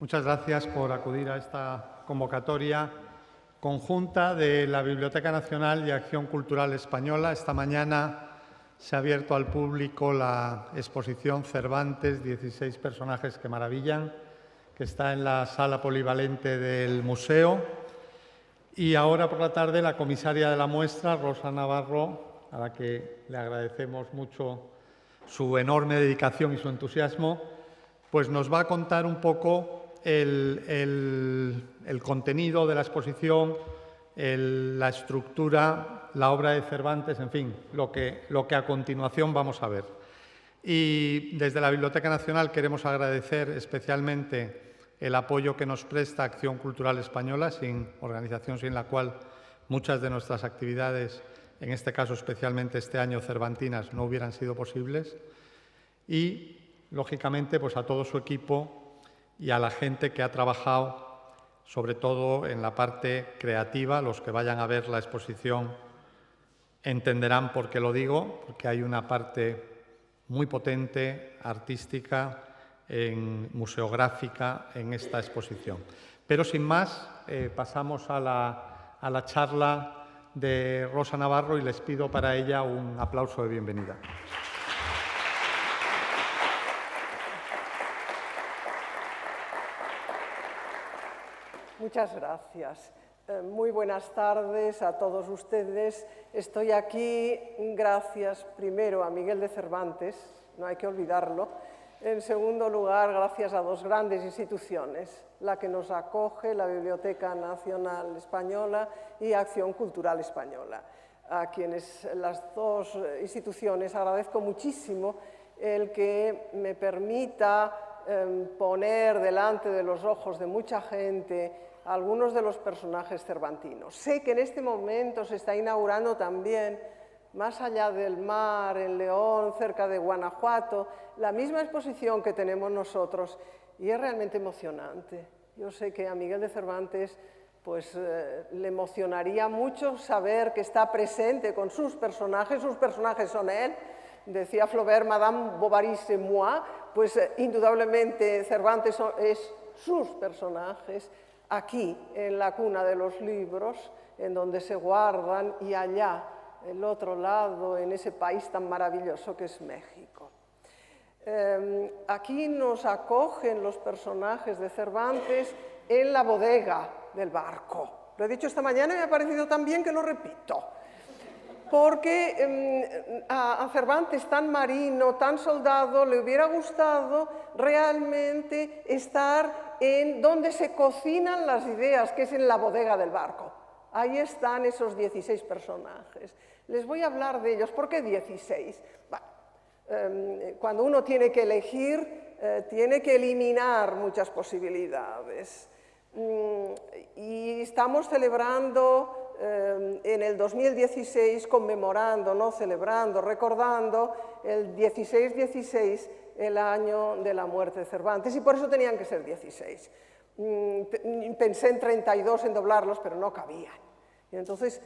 Muchas gracias por acudir a esta convocatoria conjunta de la Biblioteca Nacional y Acción Cultural Española. Esta mañana se ha abierto al público la exposición Cervantes, 16 personajes que maravillan, que está en la sala polivalente del museo. Y ahora por la tarde la comisaria de la muestra, Rosa Navarro, a la que le agradecemos mucho su enorme dedicación y su entusiasmo, pues nos va a contar un poco el contenido de la exposición, la estructura, la obra de Cervantes, en fin, lo que a continuación vamos a ver. Y desde la Biblioteca Nacional queremos agradecer especialmente el apoyo que nos presta Acción Cultural Española, organización sin la cual muchas de nuestras actividades, en este caso especialmente este año cervantinas, no hubieran sido posibles. Y, lógicamente, pues a todo su equipo y a la gente que ha trabajado, sobre todo en la parte creativa. Los que vayan a ver la exposición entenderán por qué lo digo, porque hay una parte muy potente, artística, museográfica en esta exposición. Pero sin más, pasamos a la charla de Rosa Navarro y les pido para ella un aplauso de bienvenida. Muchas gracias. Muy buenas tardes a todos ustedes. Estoy aquí gracias primero a Miguel de Cervantes, no hay que olvidarlo. En segundo lugar, gracias a dos grandes instituciones, la que nos acoge, la Biblioteca Nacional Española y Acción Cultural Española, a quienes las dos instituciones agradezco muchísimo el que me permita poner delante de los ojos de mucha gente algunos de los personajes cervantinos. Sé que en este momento se está inaugurando también, más allá del mar, en León, cerca de Guanajuato, la misma exposición que tenemos nosotros, y es realmente emocionante. Yo sé que a Miguel de Cervantes pues, le emocionaría mucho saber que está presente con sus personajes son él. Decía Flaubert, Madame Bovary c'est moi, pues indudablemente Cervantes es sus personajes, aquí, en la cuna de los libros, en donde se guardan, y allá, el otro lado, en ese país tan maravilloso que es México. Aquí nos acogen los personajes de Cervantes en la bodega del barco. Lo he dicho esta mañana y me ha parecido tan bien que lo repito. Porque a Cervantes, tan marino, tan soldado, le hubiera gustado realmente estar en donde se cocinan las ideas, que es en la bodega del barco. Ahí están esos 16 personajes. Les voy a hablar de ellos. ¿Por qué 16? Bueno, cuando uno tiene que elegir, tiene que eliminar muchas posibilidades. Y estamos celebrando en el 2016, conmemorando, no celebrando, recordando el 16-16, el año de la muerte de Cervantes, y por eso tenían que ser 16. Pensé en 32 en doblarlos, pero no cabían. Y entonces,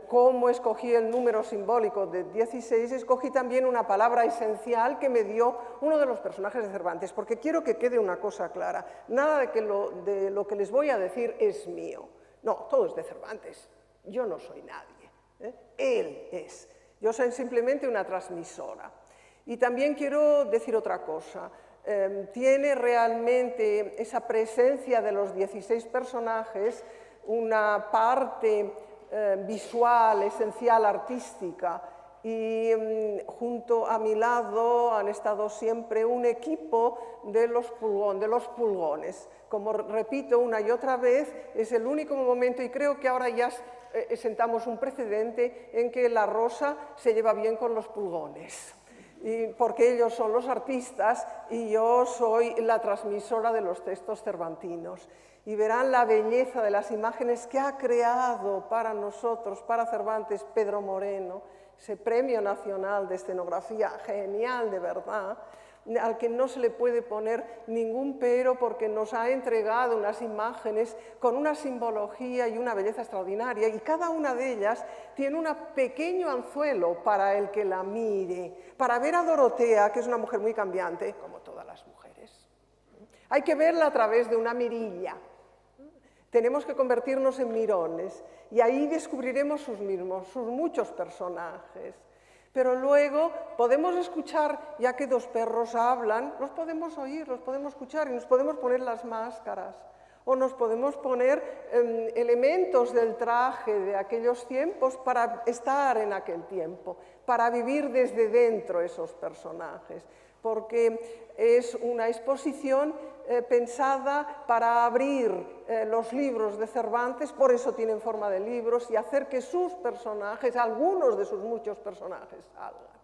¿cómo escogí el número simbólico de 16? Escogí también una palabra esencial que me dio uno de los personajes de Cervantes, porque quiero que quede una cosa clara. Nada de lo que les voy a decir es mío. No, todo es de Cervantes. Yo no soy nadie. Él es. Yo soy simplemente una transmisora. Y también quiero decir otra cosa. Tiene realmente esa presencia de los 16 personajes una parte visual, esencial, artística. Y junto a mi lado han estado siempre un equipo de los pulgones. Como repito una y otra vez, es el único momento, y creo que ahora ya sentamos un precedente en que la Rosa se lleva bien con los pulgones. Porque ellos son los artistas y yo soy la transmisora de los textos cervantinos. Y verán la belleza de las imágenes que ha creado para nosotros, para Cervantes, Pedro Moreno, ese Premio Nacional de Escenografía genial, de verdad, al que no se le puede poner ningún pero porque nos ha entregado unas imágenes con una simbología y una belleza extraordinaria, y cada una de ellas tiene un pequeño anzuelo para el que la mire, para ver a Dorotea, que es una mujer muy cambiante, como todas las mujeres, Hay que verla a través de una mirilla. Tenemos que convertirnos en mirones y ahí descubriremos sus muchos personajes. Pero luego podemos escuchar, ya que dos perros hablan, los podemos oír, los podemos escuchar y nos podemos poner las máscaras. O nos podemos poner elementos del traje de aquellos tiempos para estar en aquel tiempo, para vivir desde dentro esos personajes, porque es una exposición pensada para abrir los libros de Cervantes, por eso tienen forma de libros, y hacer que sus personajes, algunos de sus muchos personajes, salgan.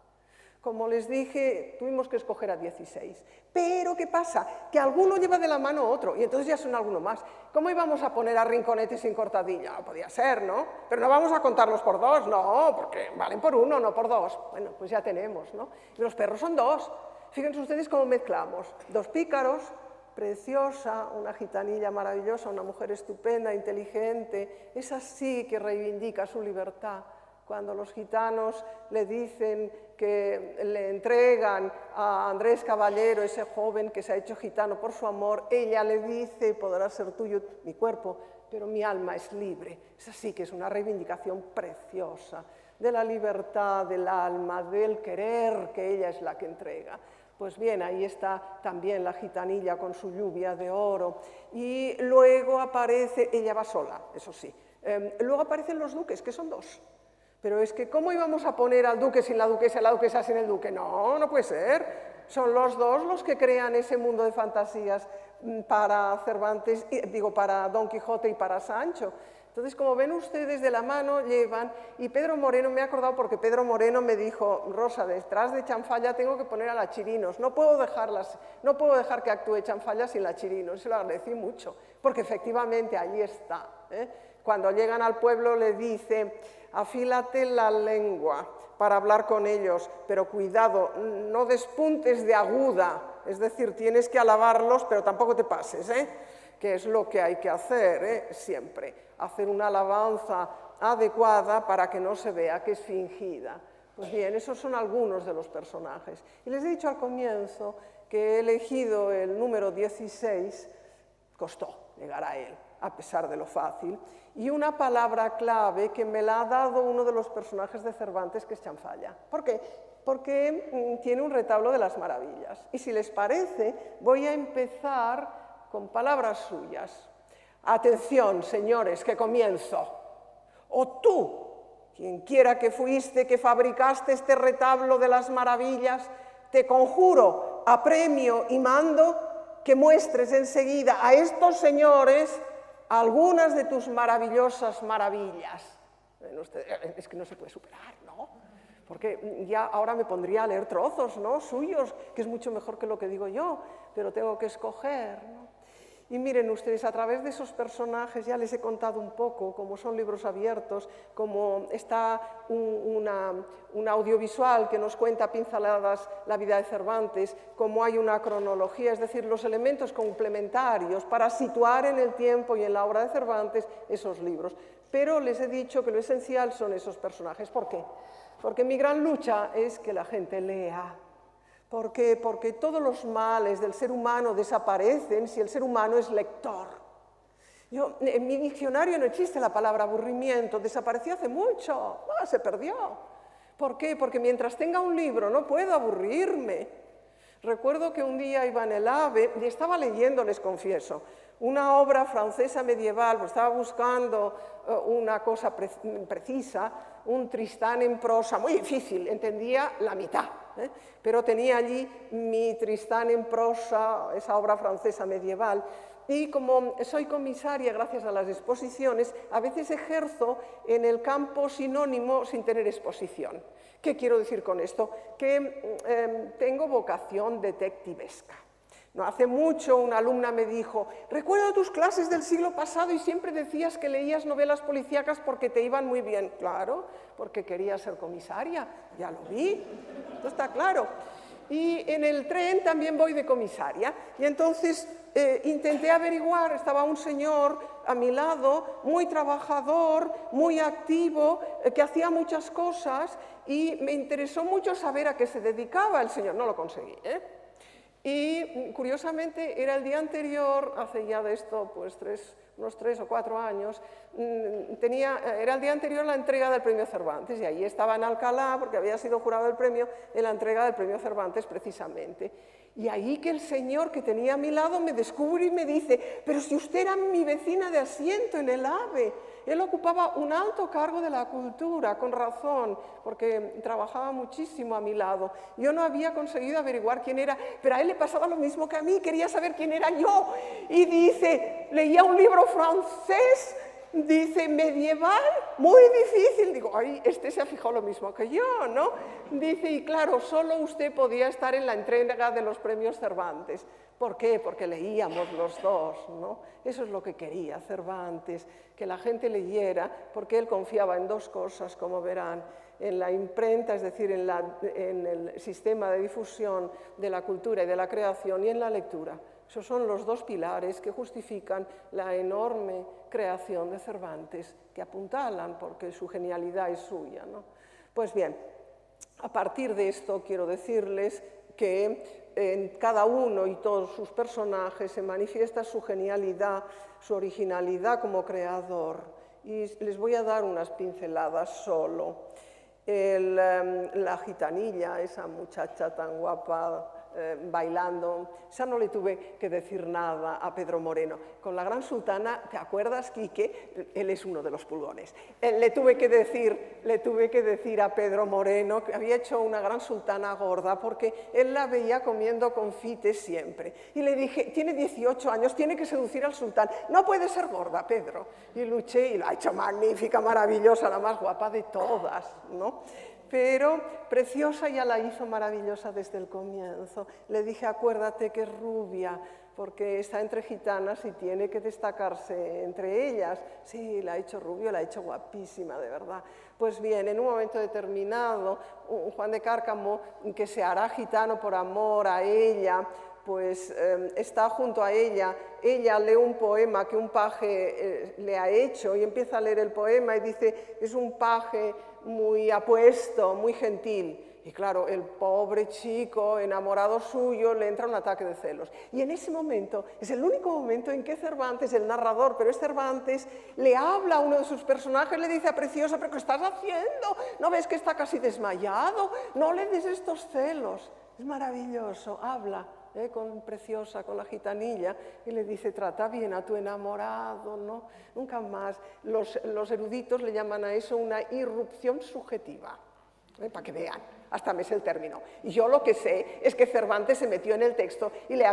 Como les dije, tuvimos que escoger a 16. Pero, ¿qué pasa? Que alguno lleva de la mano a otro, y entonces ya son alguno más. ¿Cómo íbamos a poner a Rinconete sin Cortadilla? No podía ser, ¿no? Pero no vamos a contarlos por dos, no, porque valen por uno, no por dos. Bueno, pues ya tenemos, ¿no? Y los perros son dos. Fíjense ustedes cómo mezclamos. Dos pícaros, preciosa, una gitanilla maravillosa, una mujer estupenda, inteligente. Esa sí que reivindica su libertad. Cuando los gitanos le dicen que le entregan a Andrés Caballero, ese joven que se ha hecho gitano por su amor, ella le dice, podrá ser tuyo mi cuerpo, pero mi alma es libre. Esa sí que es una reivindicación preciosa de la libertad del alma, del querer, que ella es la que entrega. Pues bien, ahí está también la gitanilla con su lluvia de oro. Y luego aparece, ella va sola, eso sí. Luego aparecen los duques, que son dos. Pero es que, ¿cómo íbamos a poner al duque sin la duquesa sin el duque? No, no puede ser. Son los dos los que crean ese mundo de fantasías para Cervantes, digo, para Don Quijote y para Sancho. Entonces, como ven ustedes, de la mano llevan, y Pedro Moreno, me he acordado porque Pedro Moreno me dijo, Rosa, detrás de Chanfalla tengo que poner a la Chirinos, no puedo dejar que actúe Chanfalla sin la Chirinos, se lo agradecí mucho, porque efectivamente allí está. Cuando llegan al pueblo le dice, afílate la lengua para hablar con ellos, pero cuidado, no despuntes de aguda, es decir, tienes que alabarlos, pero tampoco te pases, que es lo que hay que hacer siempre, hacer una alabanza adecuada para que no se vea que es fingida. Pues bien, esos son algunos de los personajes. Y les he dicho al comienzo que he elegido el número 16, costó llegar a él, a pesar de lo fácil, y una palabra clave que me la ha dado uno de los personajes de Cervantes, que es Chanfalla. ¿Por qué? Porque tiene un retablo de las maravillas. Y si les parece, voy a empezar con palabras suyas. Atención, señores, que comienzo. O tú, quien quiera que fuiste, que fabricaste este retablo de las maravillas, te conjuro, apremio y mando que muestres enseguida a estos señores algunas de tus maravillosas maravillas. Es que no se puede superar, ¿no? Porque ya ahora me pondría a leer trozos, ¿no?, suyos, que es mucho mejor que lo que digo yo, pero tengo que escoger, ¿no? Y miren ustedes, a través de esos personajes ya les he contado un poco, como son libros abiertos, como está un audiovisual que nos cuenta pinceladas la vida de Cervantes, como hay una cronología, es decir, los elementos complementarios para situar en el tiempo y en la obra de Cervantes esos libros. Pero les he dicho que lo esencial son esos personajes. ¿Por qué? Porque mi gran lucha es que la gente lea. ¿Por qué? Porque todos los males del ser humano desaparecen si el ser humano es lector. En mi diccionario no existe la palabra aburrimiento, desapareció hace mucho, se perdió. ¿Por qué? Porque mientras tenga un libro no puedo aburrirme. Recuerdo que un día iba en el AVE y estaba leyendo, les confieso, una obra francesa medieval, pues estaba buscando una cosa precisa, un Tristán en prosa, muy difícil, entendía la mitad. Pero tenía allí mi Tristán en prosa, esa obra francesa medieval, y como soy comisaria gracias a las exposiciones, a veces ejerzo en el campo sinónimo sin tener exposición. ¿Qué quiero decir con esto? Que tengo vocación detectivesca. No hace mucho una alumna me dijo, recuerdo tus clases del siglo pasado y siempre decías que leías novelas policíacas porque te iban muy bien. Claro, porque quería ser comisaria, ya lo vi, esto está claro. Y en el tren también voy de comisaria y entonces intenté averiguar, estaba un señor a mi lado, muy trabajador, muy activo, que hacía muchas cosas y me interesó mucho saber a qué se dedicaba el señor, no lo conseguí, Y curiosamente era el día anterior, hace ya de esto pues unos 3 o 4 años, era el día anterior a la entrega del premio Cervantes y ahí estaba en Alcalá porque había sido jurado del premio en la entrega del premio Cervantes precisamente. Y ahí que el señor que tenía a mi lado me descubre y me dice, pero si usted era mi vecina de asiento en el AVE. Él ocupaba un alto cargo de la cultura, con razón, porque trabajaba muchísimo a mi lado. Yo no había conseguido averiguar quién era, pero a él le pasaba lo mismo que a mí, quería saber quién era yo. Y dice, leía un libro francés, dice, medieval, muy difícil. Digo, ay, este se ha fijado lo mismo que yo, ¿no? Dice, y claro, solo usted podía estar en la entrega de los premios Cervantes. ¿Por qué? Porque leíamos los dos, ¿no? Eso es lo que quería Cervantes, que la gente leyera, porque él confiaba en dos cosas, como verán, en la imprenta, es decir, en el sistema de difusión de la cultura y de la creación, y en la lectura. Esos son los dos pilares que justifican la enorme creación de Cervantes, que apuntalan porque su genialidad es suya, ¿no? Pues bien, a partir de esto quiero decirles que en cada uno y todos sus personajes se manifiesta su genialidad, su originalidad como creador. Y les voy a dar unas pinceladas solo. La gitanilla, esa muchacha tan guapa, bailando, esa no le tuve que decir nada a Pedro Moreno. Con la gran sultana, ¿te acuerdas, Quique? Él es uno de los pulgones. Le tuve que decir a Pedro Moreno que había hecho una gran sultana gorda porque él la veía comiendo confites siempre. Y le dije, tiene 18 años, tiene que seducir al sultán. No puede ser gorda, Pedro. Y luché y la ha hecho magnífica, maravillosa, la más guapa de todas, ¿no? Pero Preciosa ya la hizo maravillosa desde el comienzo. Le dije, acuérdate que es rubia, porque está entre gitanas y tiene que destacarse entre ellas. Sí, la ha hecho rubia, la ha hecho guapísima, de verdad. Pues bien, en un momento determinado, Juan de Cárcamo, que se hará gitano por amor a ella, pues está junto a ella lee un poema que un paje le ha hecho y empieza a leer el poema y dice, es un paje muy apuesto, muy gentil. Y claro, el pobre chico enamorado suyo le entra un ataque de celos. Y en ese momento, es el único momento en que Cervantes, el narrador, pero es Cervantes, le habla a uno de sus personajes, le dice a Preciosa, ¿pero qué estás haciendo? ¿No ves que está casi desmayado? No le des estos celos. Es maravilloso, habla con Preciosa, con la gitanilla, y le dice, trata bien a tu enamorado, ¿no? Nunca más. Los eruditos le llaman a eso una irrupción subjetiva, para que vean, hasta me sé el término. Y yo lo que sé es que Cervantes se metió en el texto y le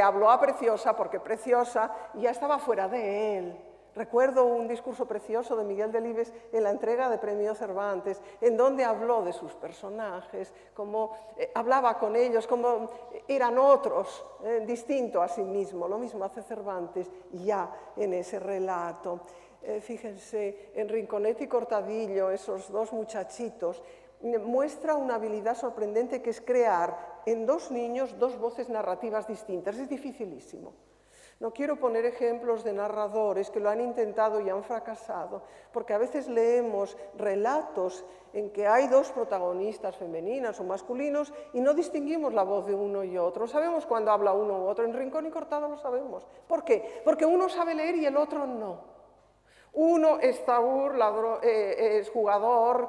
habló a Preciosa porque Preciosa ya estaba fuera de él. Recuerdo un discurso precioso de Miguel Delibes en la entrega de Premio Cervantes, en donde habló de sus personajes, cómo hablaba con ellos, cómo eran otros, distinto a sí mismo. Lo mismo hace Cervantes ya en ese relato. Fíjense, en Rinconete y Cortadillo, esos dos muchachitos, muestra una habilidad sorprendente que es crear en dos niños dos voces narrativas distintas. Es dificilísimo. No quiero poner ejemplos de narradores que lo han intentado y han fracasado, porque a veces leemos relatos en que hay dos protagonistas femeninas o masculinos y no distinguimos la voz de uno y otro. No sabemos cuándo habla uno u otro. En Rincón y Cortado lo sabemos. ¿Por qué? Porque uno sabe leer y el otro no. Uno es Tahúr, es jugador,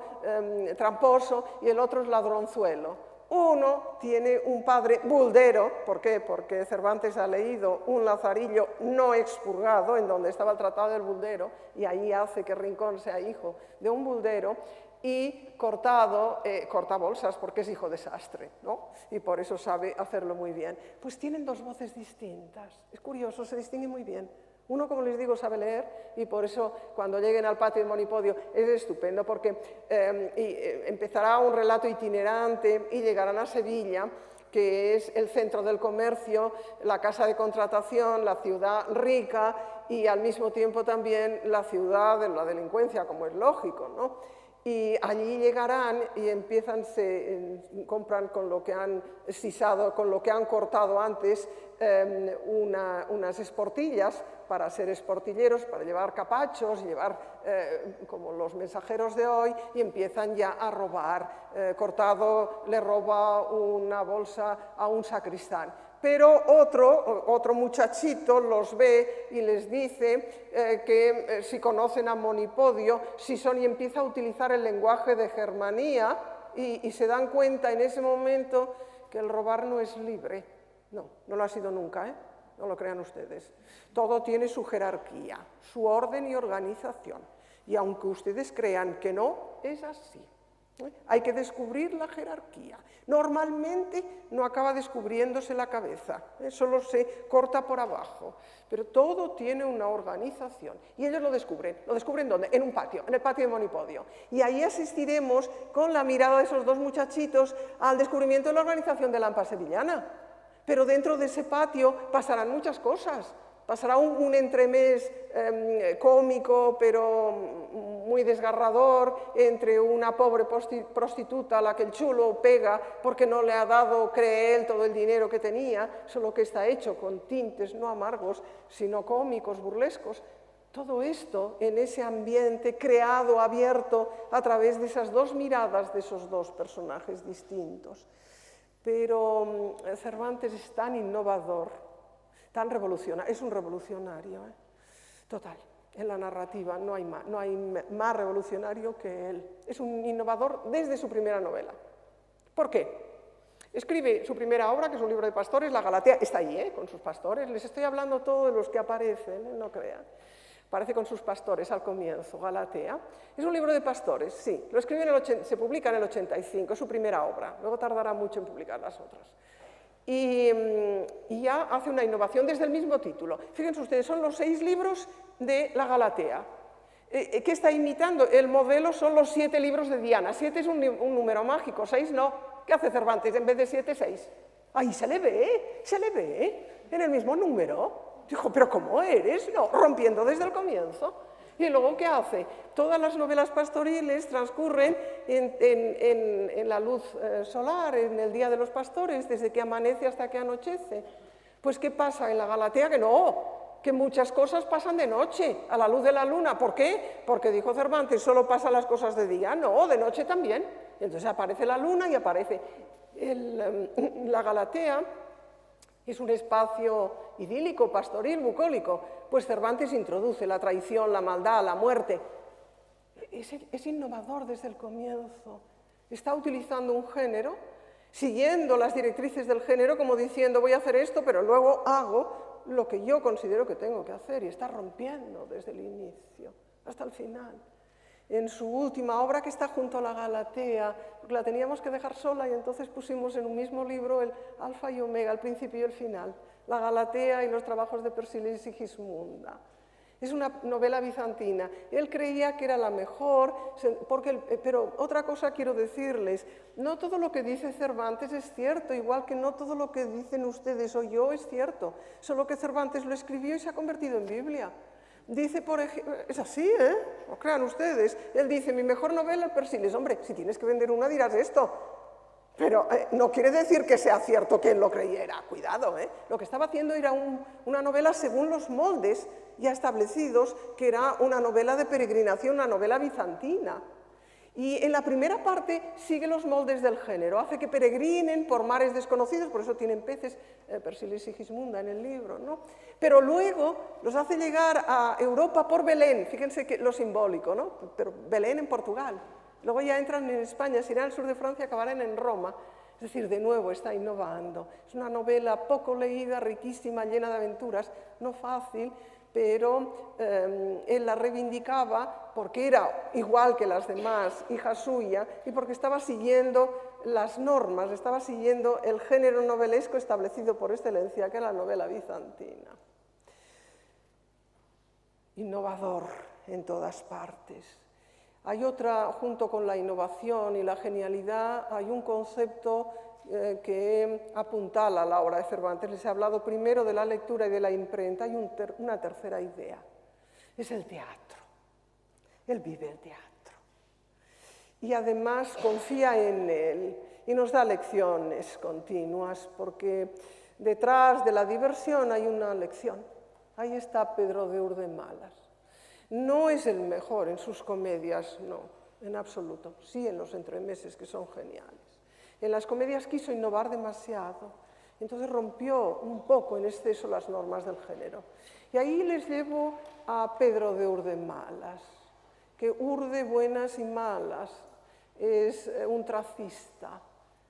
tramposo, y el otro es ladronzuelo. Uno tiene un padre buldero, ¿por qué? Porque Cervantes ha leído un Lazarillo no expurgado, en donde estaba el Tratado del Buldero, y ahí hace que Rincón sea hijo de un buldero, y Cortado corta bolsas porque es hijo de sastre, ¿no? Y por eso sabe hacerlo muy bien. Pues tienen dos voces distintas. Es curioso, se distinguen muy bien. Uno, como les digo, sabe leer y por eso cuando lleguen al patio del Monipodio es estupendo porque empezará un relato itinerante y llegarán a Sevilla, que es el centro del comercio, la casa de contratación, la ciudad rica y al mismo tiempo también la ciudad de la delincuencia, como es lógico, ¿no? Y allí llegarán y compran con lo que han sisado, con lo que han cortado antes, unas esportillas para ser esportilleros, para llevar capachos, llevar como los mensajeros de hoy, y empiezan ya a robar. Cortado le roba una bolsa a un sacristán. Pero otro muchachito los ve y les dice que si conocen a Monipodio, y empieza a utilizar el lenguaje de Germanía y se dan cuenta en ese momento que el robar no es libre. No lo ha sido nunca, no lo crean ustedes. Todo tiene su jerarquía, su orden y organización. Y aunque ustedes crean que no, es así. Hay que descubrir la jerarquía. Normalmente no acaba descubriéndose la cabeza, solo se corta por abajo, pero todo tiene una organización. Y ellos lo descubren. ¿Lo descubren dónde? En un patio, en el patio de Monipodio. Y ahí asistiremos con la mirada de esos dos muchachitos al descubrimiento de la organización de la AMPA sevillana. Pero dentro de ese patio pasarán muchas cosas. Pasará un entremés cómico, pero muy desgarrador, entre una pobre prostituta a la que el chulo pega porque no le ha dado, cree él, todo el dinero que tenía, solo que está hecho con tintes no amargos, sino cómicos, burlescos. Todo esto en ese ambiente creado, abierto, a través de esas dos miradas de esos dos personajes distintos. Pero Cervantes es tan innovador, tan revolucionario, es un revolucionario, total. En la narrativa no hay más revolucionario que él. Es un innovador desde su primera novela. ¿Por qué? Escribe su primera obra, que es un libro de pastores, La Galatea, está ahí, con sus pastores. Les estoy hablando todos de los que aparecen, no crean. Aparece con sus pastores al comienzo, Galatea. Es un libro de pastores, sí. Lo escribe se publica en el 85, es su primera obra. Luego tardará mucho en publicar las otras. Y ya hace una innovación desde el mismo título. Fíjense ustedes, son los 6 libros de la Galatea. ¿Qué está imitando? El modelo son los 7 libros de Diana. 7 es un número mágico, 6 no. ¿Qué hace Cervantes en vez de 7, 6? Ahí se le ve en el mismo número. Dijo, ¿pero cómo eres? No, rompiendo desde el comienzo. Y luego, ¿qué hace? Todas las novelas pastoriles transcurren en la luz solar, en el día de los pastores, desde que amanece hasta que anochece. Pues, ¿qué pasa en la Galatea? Que muchas cosas pasan de noche, a la luz de la luna. ¿Por qué? Porque dijo Cervantes, solo pasan las cosas de día. No, de noche también. Y entonces aparece la luna y aparece la Galatea. Es un espacio idílico, pastoril, bucólico. Pues Cervantes introduce la traición, la maldad, la muerte. Es innovador desde el comienzo. Está utilizando un género, siguiendo las directrices del género, como diciendo, voy a hacer esto, pero luego hago lo que yo considero que tengo que hacer. Y está rompiendo desde el inicio hasta el final. En su última obra, que está junto a la Galatea, porque la teníamos que dejar sola y entonces pusimos en un mismo libro el alfa y omega, el principio y el final, la Galatea y los trabajos de Persíles y Sigismunda. Es una novela bizantina. Él creía que era la mejor, pero otra cosa quiero decirles, no todo lo que dice Cervantes es cierto, igual que no todo lo que dicen ustedes o yo es cierto, solo que Cervantes lo escribió y se ha convertido en Biblia. Dice, por ejemplo, es así, no crean ustedes, él dice, mi mejor novela, Persíles. Hombre, si tienes que vender una dirás esto, pero no quiere decir que sea cierto que él lo creyera, cuidado, Lo que estaba haciendo era una novela según los moldes ya establecidos, que era una novela de peregrinación, una novela bizantina. Y en la primera parte sigue los moldes del género, hace que peregrinen por mares desconocidos, por eso tienen peces, Persíles y Sigismunda en el libro, ¿no? Pero luego los hace llegar a Europa por Belén, fíjense que lo simbólico, ¿no? Pero Belén en Portugal. Luego ya entran en España, se irán al sur de Francia, acabarán en Roma. Es decir, de nuevo está innovando. Es una novela poco leída, riquísima, llena de aventuras, no fácil, pero él la reivindicaba porque era igual que las demás, hija suya, y porque estaba siguiendo las normas, estaba siguiendo el género novelesco establecido por excelencia, que es la novela bizantina. Innovador en todas partes. Hay otra, junto con la innovación y la genialidad, hay un concepto que apuntala la obra de Cervantes. Les he hablado primero de la lectura y de la imprenta, hay una tercera idea, es el teatro. Él vive el teatro. Y además confía en él y nos da lecciones continuas, porque detrás de la diversión hay una lección. Ahí está Pedro de Urdimalas. No es el mejor en sus comedias, no, en absoluto. Sí en los entremeses, que son geniales. En las comedias quiso innovar demasiado Entonces rompió un poco en exceso las normas del género. Y ahí les llevo a Pedro de Urdemalas, que urde buenas y malas, es un tracista,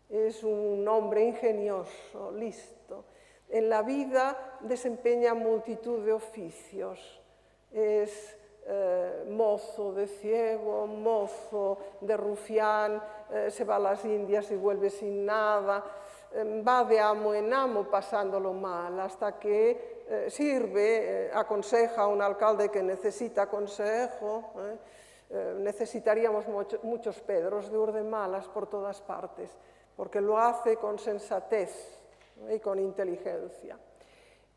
es un hombre ingenioso, listo. En la vida desempeña multitud de oficios, es mozo de ciego, mozo de rufián, se va a las Indias y vuelve sin nada, va de amo en amo pasándolo mal, hasta que sirve, aconseja a un alcalde que necesita consejo. Necesitaríamos muchos Pedros de Urdemalas por todas partes, porque lo hace con sensatez y con inteligencia.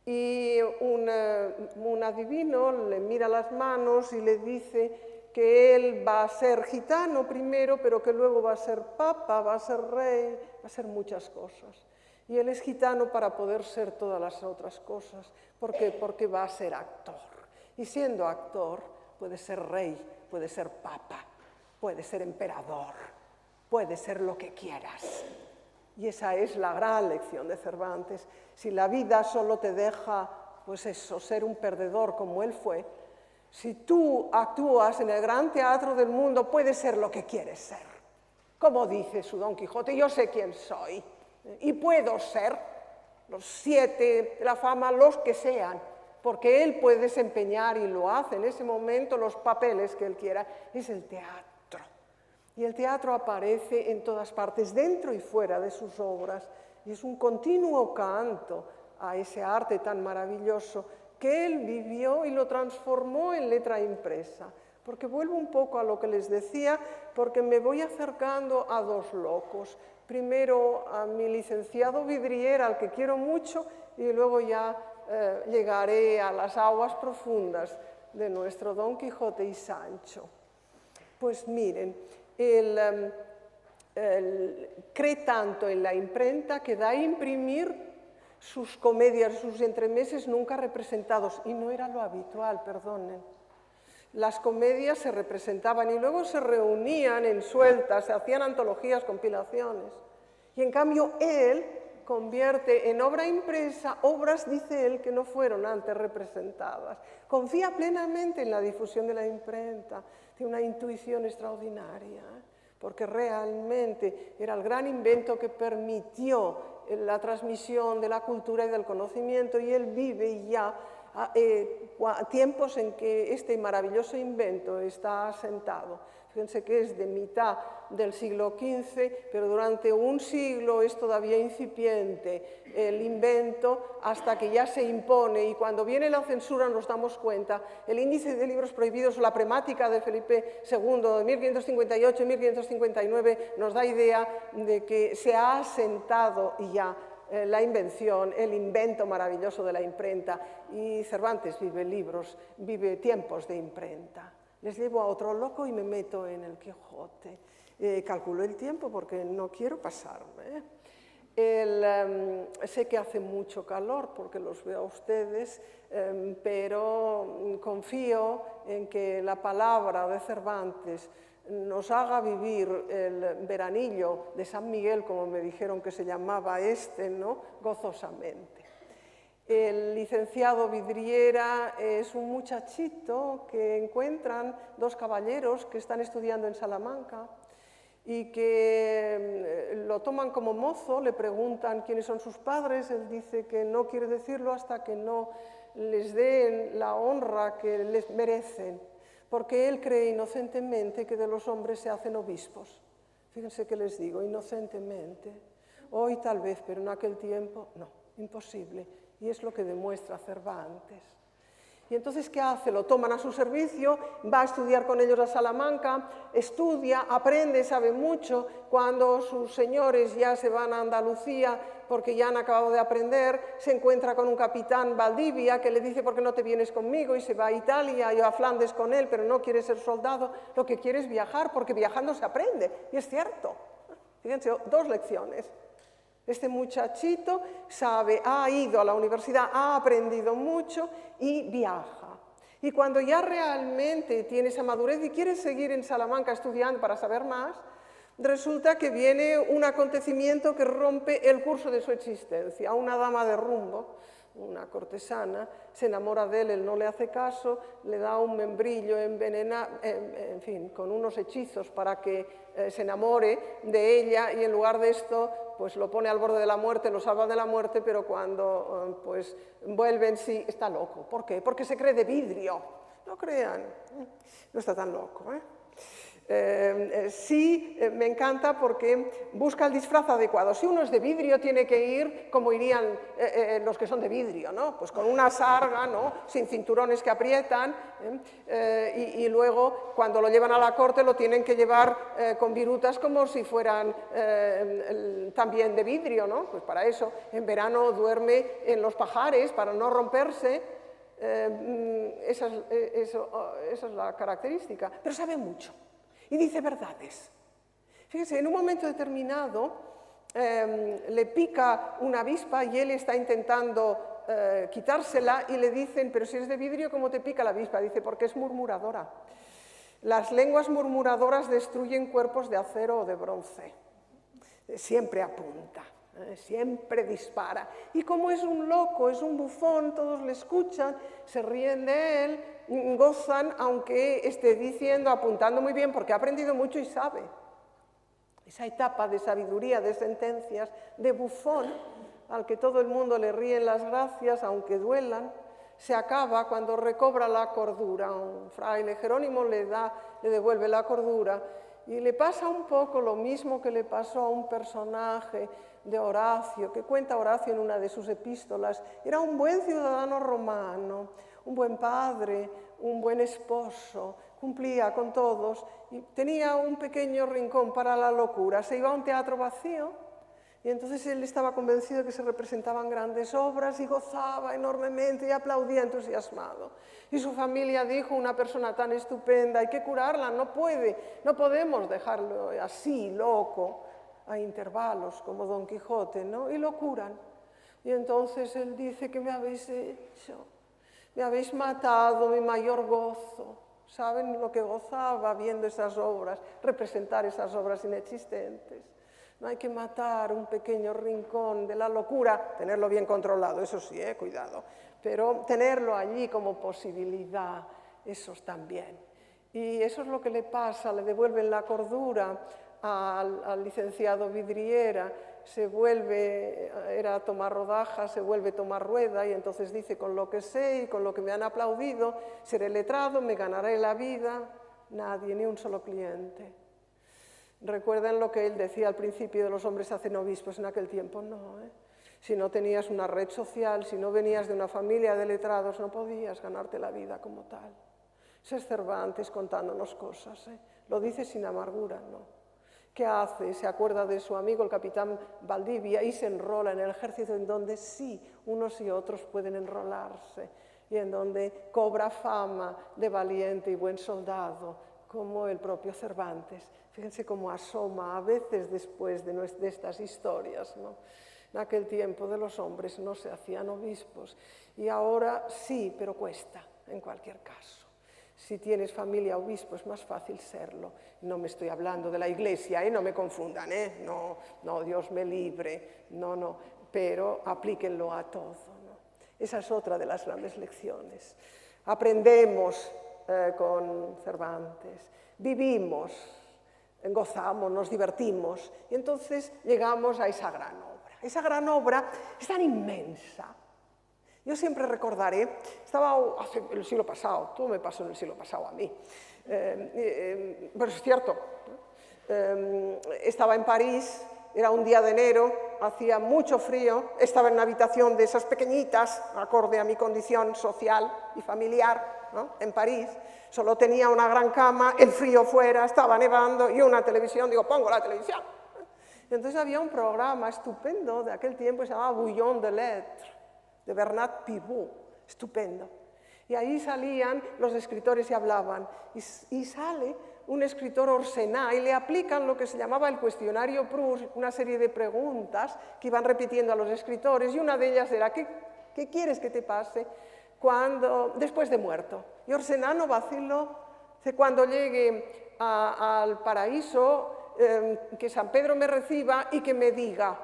Y un adivino le mira las manos y le dice que él va a ser gitano primero, pero que luego va a ser papa, va a ser rey, va a ser muchas cosas. Y él es gitano para poder ser todas las otras cosas. ¿Por qué? Porque va a ser actor. Y siendo actor, puede ser rey, puede ser papa, puede ser emperador, puede ser lo que quieras. Y esa es la gran lección de Cervantes. Si la vida solo te deja, pues eso, ser un perdedor como él fue, si tú actúas en el gran teatro del mundo, puedes ser lo que quieres ser. Como dice su Don Quijote, yo sé quién soy y puedo ser los 7 de la fama, los que sean, porque él puede desempeñar, y lo hace en ese momento, los papeles que él quiera. Es el teatro. Y el teatro aparece en todas partes, dentro y fuera de sus obras, y es un continuo canto a ese arte tan maravilloso que él vivió y lo transformó en letra impresa. Porque vuelvo un poco a lo que les decía, porque me voy acercando a 2 locos. Primero a mi licenciado Vidriera, al que quiero mucho, y luego ya llegaré a las aguas profundas de nuestro Don Quijote y Sancho. Pues miren, él cree tanto en la imprenta que da a imprimir sus comedias, sus entremeses nunca representados, y no era lo habitual, perdonen. Las comedias se representaban y luego se reunían en sueltas, se hacían antologías, compilaciones. Y en cambio él convierte en obra impresa obras, dice él, que no fueron antes representadas. Confía plenamente en la difusión de la imprenta, tiene una intuición extraordinaria, porque realmente era el gran invento que permitió la transmisión de la cultura y del conocimiento, y él vive ya tiempos en que este maravilloso invento está asentado. Fíjense que es de mitad del siglo XV, pero durante un siglo es todavía incipiente el invento hasta que ya se impone, y cuando viene la censura nos damos cuenta. El índice de libros prohibidos, la premática de Felipe II de 1558 y 1559 nos da idea de que se ha asentado ya la invención, el invento maravilloso de la imprenta, y Cervantes vive libros, vive tiempos de imprenta. Les llevo a otro loco y me meto en el Quijote. Calculo el tiempo porque no quiero pasarme. Sé que hace mucho calor porque los veo a ustedes, pero confío en que la palabra de Cervantes nos haga vivir el veranillo de San Miguel, como me dijeron que se llamaba ¿no? Gozosamente. El licenciado Vidriera es un muchachito que encuentran 2 caballeros que están estudiando en Salamanca y que lo toman como mozo, le preguntan quiénes son sus padres, él dice que no quiere decirlo hasta que no les den la honra que les merecen, porque él cree inocentemente que de los hombres se hacen obispos. Fíjense que les digo, inocentemente. Hoy tal vez, pero en aquel tiempo no, imposible. Y es lo que demuestra Cervantes. Y entonces, ¿qué hace? Lo toman a su servicio, va a estudiar con ellos a Salamanca, estudia, aprende, sabe mucho. Cuando sus señores ya se van a Andalucía, porque ya han acabado de aprender, se encuentra con un capitán Valdivia que le dice: ¿por qué no te vienes conmigo? Y se va a Italia y a Flandes con él, pero no quiere ser soldado, lo que quiere es viajar, porque viajando se aprende. Y es cierto. Fíjense, 2 lecciones. Este muchachito sabe, ha ido a la universidad, ha aprendido mucho y viaja. Y cuando ya realmente tiene esa madurez y quiere seguir en Salamanca estudiando para saber más, resulta que viene un acontecimiento que rompe el curso de su existencia. Una dama de rumbo, una cortesana, se enamora de él no le hace caso, le da un membrillo envenenado, en fin, con unos hechizos para que se enamore de ella, y en lugar de esto pues lo pone al borde de la muerte, lo salva de la muerte, pero cuando pues vuelve en sí está loco. ¿Por qué? Porque se cree de vidrio. No crean, no está tan loco, ¿eh? Sí, me encanta porque busca el disfraz adecuado. Si uno es de vidrio, tiene que ir como irían los que son de vidrio, ¿no? Pues con una sarga, ¿no? Sin cinturones que aprietan, y luego cuando lo llevan a la corte lo tienen que llevar con virutas como si fueran también de vidrio, ¿no? Pues para eso, en verano duerme en los pajares para no romperse. Esa es la característica, pero sabe mucho. Y dice verdades. Fíjense, en un momento determinado le pica una avispa y él está intentando quitársela y le dicen, pero si eres de vidrio, ¿cómo te pica la avispa? Dice, porque es murmuradora. Las lenguas murmuradoras destruyen cuerpos de acero o de bronce. Siempre apunta, siempre dispara. Y como es un loco, es un bufón, todos le escuchan, se ríen de él, gozan, aunque esté diciendo, apuntando muy bien, porque ha aprendido mucho y sabe. Esa etapa de sabiduría, de sentencias, de bufón, al que todo el mundo le ríen las gracias, aunque duelan, se acaba cuando recobra la cordura. Un fraile Jerónimo le devuelve la cordura, y le pasa un poco lo mismo que le pasó a un personaje de Horacio, que cuenta Horacio en una de sus epístolas. Era un buen ciudadano romano, un buen padre, un buen esposo, cumplía con todos y tenía un pequeño rincón para la locura. Se iba a un teatro vacío y entonces él estaba convencido de que se representaban grandes obras y gozaba enormemente y aplaudía entusiasmado. Y su familia dijo, una persona tan estupenda, hay que curarla, no podemos dejarlo así, loco, a intervalos, como Don Quijote, ¿no? Y lo curan. Y entonces él dice, ¿qué me habéis hecho? Me habéis matado mi mayor gozo. ¿Saben lo que gozaba viendo esas obras, representar esas obras inexistentes? No hay que matar un pequeño rincón de la locura, tenerlo bien controlado, eso sí, cuidado, pero tenerlo allí como posibilidad, eso también. Y eso es lo que le pasa, le devuelven la cordura al licenciado Vidriera, era tomar rodaja, se vuelve tomar rueda, y entonces dice, con lo que sé y con lo que me han aplaudido, seré letrado, me ganaré la vida. Nadie, ni un solo cliente. Recuerden lo que él decía al principio de los hombres se hacen obispos. En aquel tiempo no, Si no tenías una red social, si no venías de una familia de letrados, no podías ganarte la vida como tal. Ese es Cervantes contándonos cosas, Lo dice sin amargura, ¿no? ¿Qué hace? Se acuerda de su amigo el capitán Valdivia y se enrola en el ejército, en donde sí, unos y otros pueden enrolarse, y en donde cobra fama de valiente y buen soldado, como el propio Cervantes. Fíjense cómo asoma a veces después de estas historias, ¿no? En aquel tiempo de los hombres no se hacían obispos, y ahora sí, pero cuesta, en cualquier caso. Si tienes familia obispo es más fácil serlo. No me estoy hablando de la Iglesia, no me confundan, no, Dios me libre, no, pero aplíquenlo a todo, ¿no? Esa es otra de las grandes lecciones. Aprendemos con Cervantes, vivimos, gozamos, nos divertimos, y entonces llegamos a esa gran obra. Esa gran obra es tan inmensa. Yo siempre recordaré, estaba hace el siglo pasado, todo me pasó en el siglo pasado a mí, pero es cierto, estaba en París, era un día de enero, hacía mucho frío, estaba en una habitación de esas pequeñitas, acorde a mi condición social y familiar, ¿no? En París, solo tenía una gran cama, el frío fuera, estaba nevando y una televisión, digo, pongo la televisión. Y entonces había un programa estupendo de aquel tiempo que se llamaba Bouillon de Lettres, de Bernard Pivot, estupendo. Y ahí salían los escritores y hablaban. Y sale un escritor Orsenat y le aplican lo que se llamaba el cuestionario Proust, una serie de preguntas que iban repitiendo a los escritores, y una de ellas era, ¿qué quieres que te pase después de muerto? Y Orsenat no vaciló, cuando llegue al paraíso, que San Pedro me reciba y que me diga: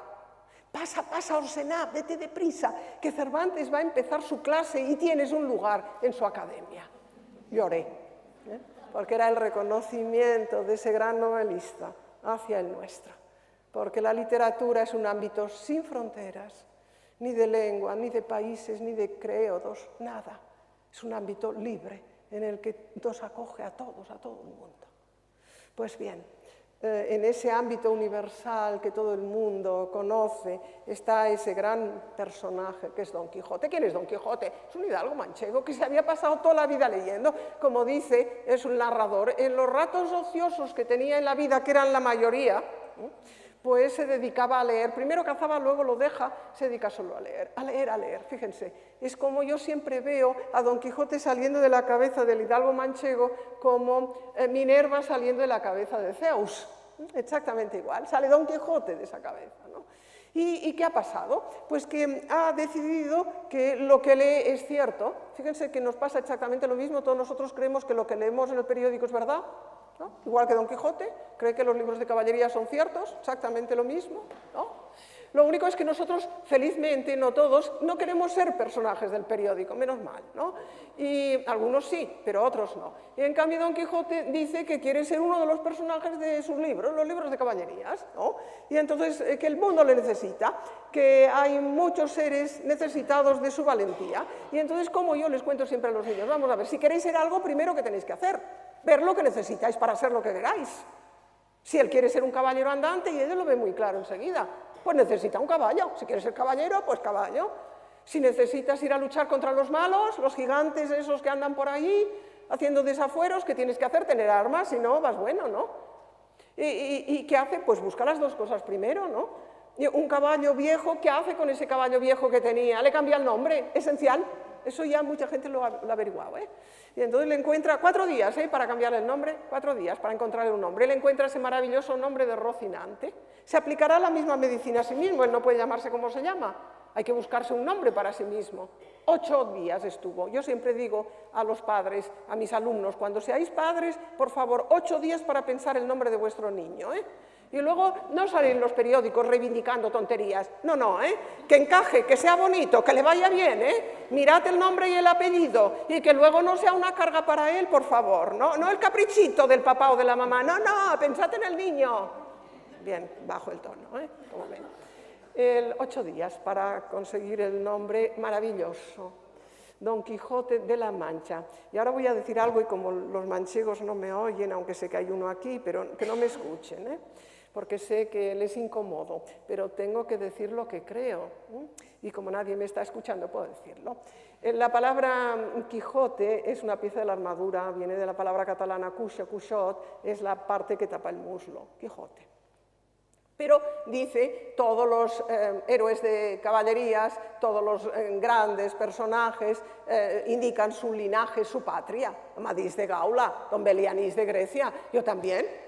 pasa, pasa, Orsenà, vete deprisa, que Cervantes va a empezar su clase y tienes un lugar en su academia. Lloré, porque era el reconocimiento de ese gran novelista hacia el nuestro. Porque la literatura es un ámbito sin fronteras, ni de lengua, ni de países, ni de credos, nada. Es un ámbito libre en el que nos acoge a todos, a todo el mundo. Pues bien, en ese ámbito universal que todo el mundo conoce está ese gran personaje que es Don Quijote. ¿Quién es Don Quijote? Es un hidalgo manchego que se había pasado toda la vida leyendo. Como dice, es un narrador. En los ratos ociosos que tenía en la vida, que eran la mayoría, pues se dedicaba a leer. Primero cazaba, luego lo deja, se dedica solo a leer, a leer, a leer. Fíjense, es como yo siempre veo a Don Quijote saliendo de la cabeza del hidalgo manchego como Minerva saliendo de la cabeza de Zeus. Exactamente igual, sale Don Quijote de esa cabeza, ¿no? ¿Y qué ha pasado? Pues que ha decidido que lo que lee es cierto. Fíjense que nos pasa exactamente lo mismo, todos nosotros creemos que lo que leemos en el periódico es verdad, ¿no? Igual que Don Quijote, cree que los libros de caballería son ciertos, exactamente lo mismo, ¿no? Lo único es que nosotros, felizmente, no todos, no queremos ser personajes del periódico, menos mal, ¿no? Y algunos sí, pero otros no. Y en cambio Don Quijote dice que quiere ser uno de los personajes de sus libros, los libros de caballerías, ¿no? Y entonces que el mundo le necesita, que hay muchos seres necesitados de su valentía. Y entonces, como yo les cuento siempre a los niños, vamos a ver, si queréis ser algo, primero, ¿qué tenéis que hacer? Ver lo que necesitáis para ser lo que queráis. Si él quiere ser un caballero andante, y él lo ve muy claro enseguida, pues necesita un caballo. Si quiere ser caballero, pues caballo. Si necesitas ir a luchar contra los malos, los gigantes esos que andan por ahí, haciendo desafueros, ¿qué tienes que hacer? Tener armas, si no, vas bueno, ¿no? ¿Y qué hace? Pues busca las dos cosas primero, ¿no? Y un caballo viejo, ¿qué hace con ese caballo viejo que tenía? Le cambia el nombre, esencial. Eso ya mucha gente lo ha averiguado, ¿eh? Y entonces le encuentra 4 días para cambiarle el nombre, 4 días para encontrarle un nombre. Le encuentra ese maravilloso nombre de Rocinante. Se aplicará la misma medicina a sí mismo, él no puede llamarse como se llama. Hay que buscarse un nombre para sí mismo. 8 días estuvo. Yo siempre digo a los padres, a mis alumnos, cuando seáis padres, por favor, 8 días para pensar el nombre de vuestro niño, ¿eh? Y luego no salen los periódicos reivindicando tonterías. No, no, que encaje, que sea bonito, que le vaya bien, Mirad el nombre y el apellido y que luego no sea una carga para él, por favor. No el caprichito del papá o de la mamá. No, pensad en el niño. Bien, bajo el tono, como ven. 8 días para conseguir el nombre maravilloso. Don Quijote de la Mancha. Y ahora voy a decir algo y como los manchegos no me oyen, aunque sé que hay uno aquí, pero que no me escuchen, porque sé que les incomodo, pero tengo que decir lo que creo, y como nadie me está escuchando, puedo decirlo. La palabra Quijote es una pieza de la armadura, viene de la palabra catalana cuixa, cuixot, es la parte que tapa el muslo, Quijote. Pero dice, todos los héroes de caballerías, todos los grandes personajes indican su linaje, su patria. Amadís de Gaula, don Belianís de Grecia, yo también.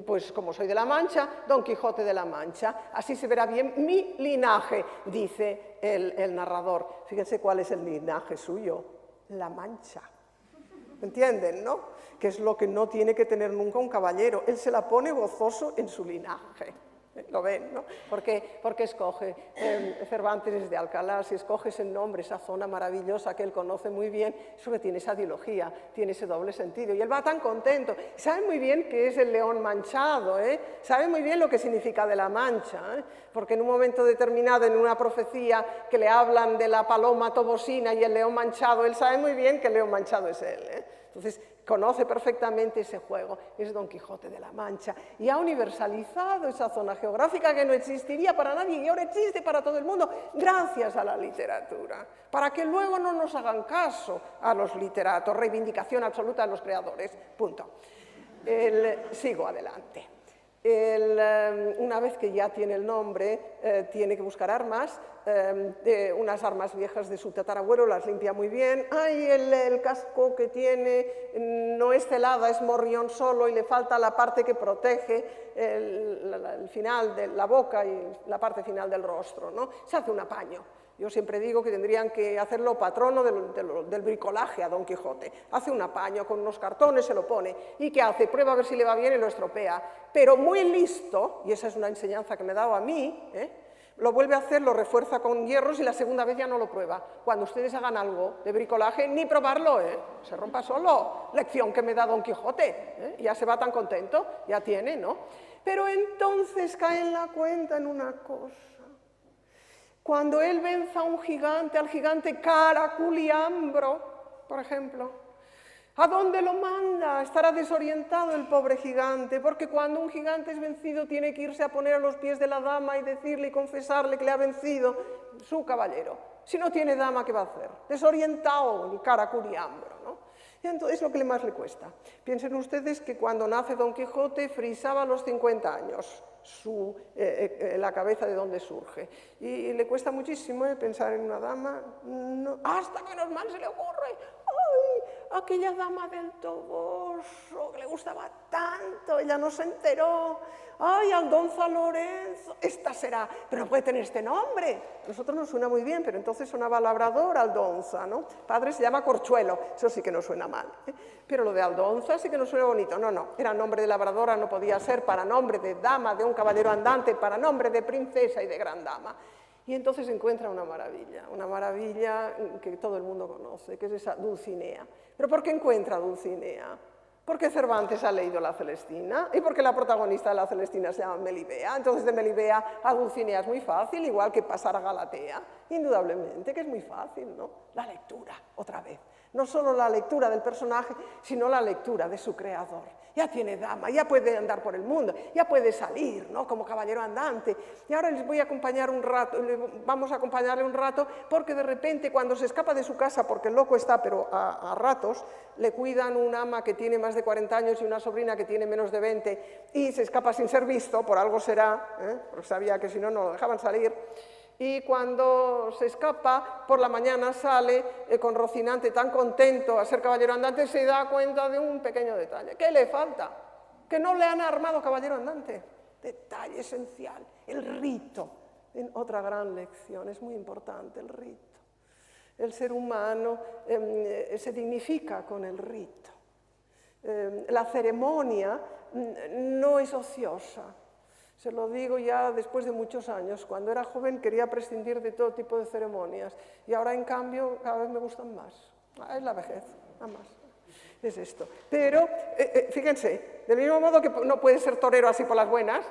Pues como soy de la Mancha, Don Quijote de la Mancha. Así se verá bien mi linaje, dice el narrador. Fíjense cuál es el linaje suyo, la Mancha. ¿Entienden, no? Que es lo que no tiene que tener nunca un caballero. Él se la pone gozoso en su linaje. ¿Lo ven, no? Porque escoge Cervantes de Alcalá, si escoges el nombre, esa zona maravillosa que él conoce muy bien, eso que tiene esa ideología, tiene ese doble sentido. Y él va tan contento. Sabe muy bien que es el león manchado, sabe muy bien lo que significa de la mancha, porque en un momento determinado, en una profecía que le hablan de la paloma tobosina y el león manchado, él sabe muy bien que el león manchado es él. Entonces, conoce perfectamente ese juego, es Don Quijote de la Mancha, y ha universalizado esa zona geográfica que no existiría para nadie y ahora existe para todo el mundo, gracias a la literatura, para que luego no nos hagan caso a los literatos, reivindicación absoluta de los creadores, punto. Sigo adelante. Una vez que ya tiene el nombre, tiene que buscar armas, unas armas viejas de su tatarabuelo, las limpia muy bien. Ay, el casco que tiene no es celada, es morrión solo y le falta la parte que protege el final de la boca y la parte final del rostro, ¿no? Se hace un apaño. Yo siempre digo que tendrían que hacerlo patrono del bricolaje a Don Quijote. Hace un apaño con unos cartones, se lo pone, y ¿qué hace? Prueba a ver si le va bien y lo estropea. Pero muy listo, y esa es una enseñanza que me ha dado a mí, lo vuelve a hacer, lo refuerza con hierros y la segunda vez ya no lo prueba. Cuando ustedes hagan algo de bricolaje, ni probarlo, se rompa solo. Lección que me da Don Quijote, ya se va tan contento, ya tiene, ¿no? Pero entonces cae en la cuenta en una cosa. Cuando él venza a un gigante, al gigante Caraculiambro, por ejemplo, ¿a dónde lo manda? Estará desorientado el pobre gigante, porque cuando un gigante es vencido tiene que irse a poner a los pies de la dama y decirle y confesarle que le ha vencido su caballero. Si no tiene dama, ¿qué va a hacer? Desorientado el Caraculiambro, ¿no? Y entonces es lo que más le cuesta. Piensen ustedes que cuando nace Don Quijote frisaba a los 50 años la cabeza de donde surge. Y le cuesta muchísimo pensar en una dama, no, hasta que normal se le ocurre, ¡ay! Aquella dama del Toboso que le gustaba tanto, ella no se enteró, ¡ay! Aldonza Lorenzo, esta será, pero no puede tener este nombre. A nosotros nos suena muy bien, pero entonces sonaba Labrador, Aldonza, ¿no? Padre se llama Corchuelo, eso sí que no suena mal, pero lo de Aldonza sí que no suena bonito. No, era nombre de labradora, no podía ser para nombre de dama, de un caballero andante, para nombre de princesa y de gran dama. Y entonces encuentra una maravilla que todo el mundo conoce, que es esa Dulcinea. ¿Pero por qué encuentra a Dulcinea? Porque Cervantes ha leído la Celestina y porque la protagonista de la Celestina se llama Melibea. Entonces de Melibea a Dulcinea es muy fácil, igual que pasar a Galatea, indudablemente que es muy fácil, ¿no? La lectura, otra vez. No solo la lectura del personaje, sino la lectura de su creador. Ya tiene dama, ya puede andar por el mundo, ya puede salir, ¿no? Como caballero andante. Y ahora les voy a acompañar un rato, vamos a acompañarle un rato, porque de repente cuando se escapa de su casa, porque el loco está, pero a ratos, le cuidan un ama que tiene más de 40 años y una sobrina que tiene menos de 20, y se escapa sin ser visto, por algo será, porque sabía que si no, no lo dejaban salir. Y cuando se escapa, por la mañana sale con Rocinante tan contento a ser caballero andante, se da cuenta de un pequeño detalle. ¿Qué le falta? Que no le han armado caballero andante. Detalle esencial, el rito. En otra gran lección, es muy importante el rito. El ser humano se dignifica con el rito. La ceremonia no es ociosa. Se lo digo ya después de muchos años. Cuando era joven quería prescindir de todo tipo de ceremonias y ahora, en cambio, cada vez me gustan más. Es la vejez, nada más. Es esto. Pero, fíjense, del mismo modo que no puedes ser torero así por las buenas,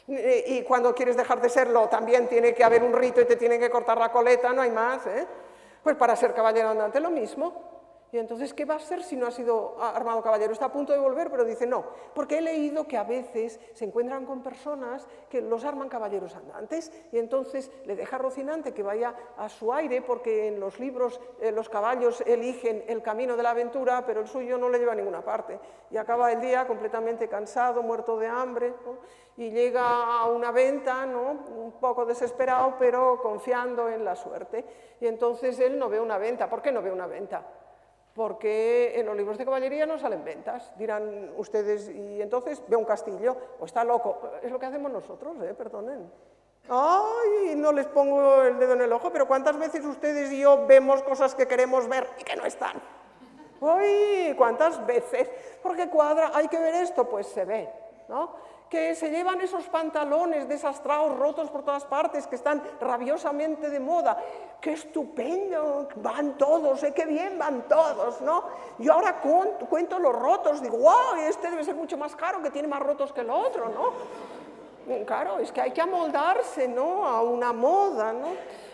y cuando quieres dejar de serlo también tiene que haber un rito y te tienen que cortar la coleta, no hay más, pues para ser caballero andante lo mismo. Y entonces, ¿qué va a ser si no ha sido armado caballero? Está a punto de volver, pero dice no, porque he leído que a veces se encuentran con personas que los arman caballeros andantes y entonces le deja a Rocinante que vaya a su aire, porque en los libros los caballos eligen el camino de la aventura, pero el suyo no le lleva a ninguna parte. Y acaba el día completamente cansado, muerto de hambre, ¿no? Y llega a una venta, ¿no? Un poco desesperado, pero confiando en la suerte. Y entonces él no ve una venta. ¿Por qué no ve una venta? Porque en los libros de caballería no salen ventas, dirán ustedes, y entonces ve un castillo, o está loco. Es lo que hacemos nosotros, perdonen. Ay, no les pongo el dedo en el ojo, pero ¿cuántas veces ustedes y yo vemos cosas que queremos ver y que no están? Ay, ¿cuántas veces? Porque cuadra, hay que ver esto, pues se ve, ¿no? Que se llevan esos pantalones desastrados, rotos por todas partes, que están rabiosamente de moda. ¡Qué estupendo! Van todos, qué bien van todos, ¿no? Yo ahora cuento los rotos, digo, ¡wow! Este debe ser mucho más caro, que tiene más rotos que el otro, ¿no? Claro, es que hay que amoldarse, ¿no? A una moda, ¿no?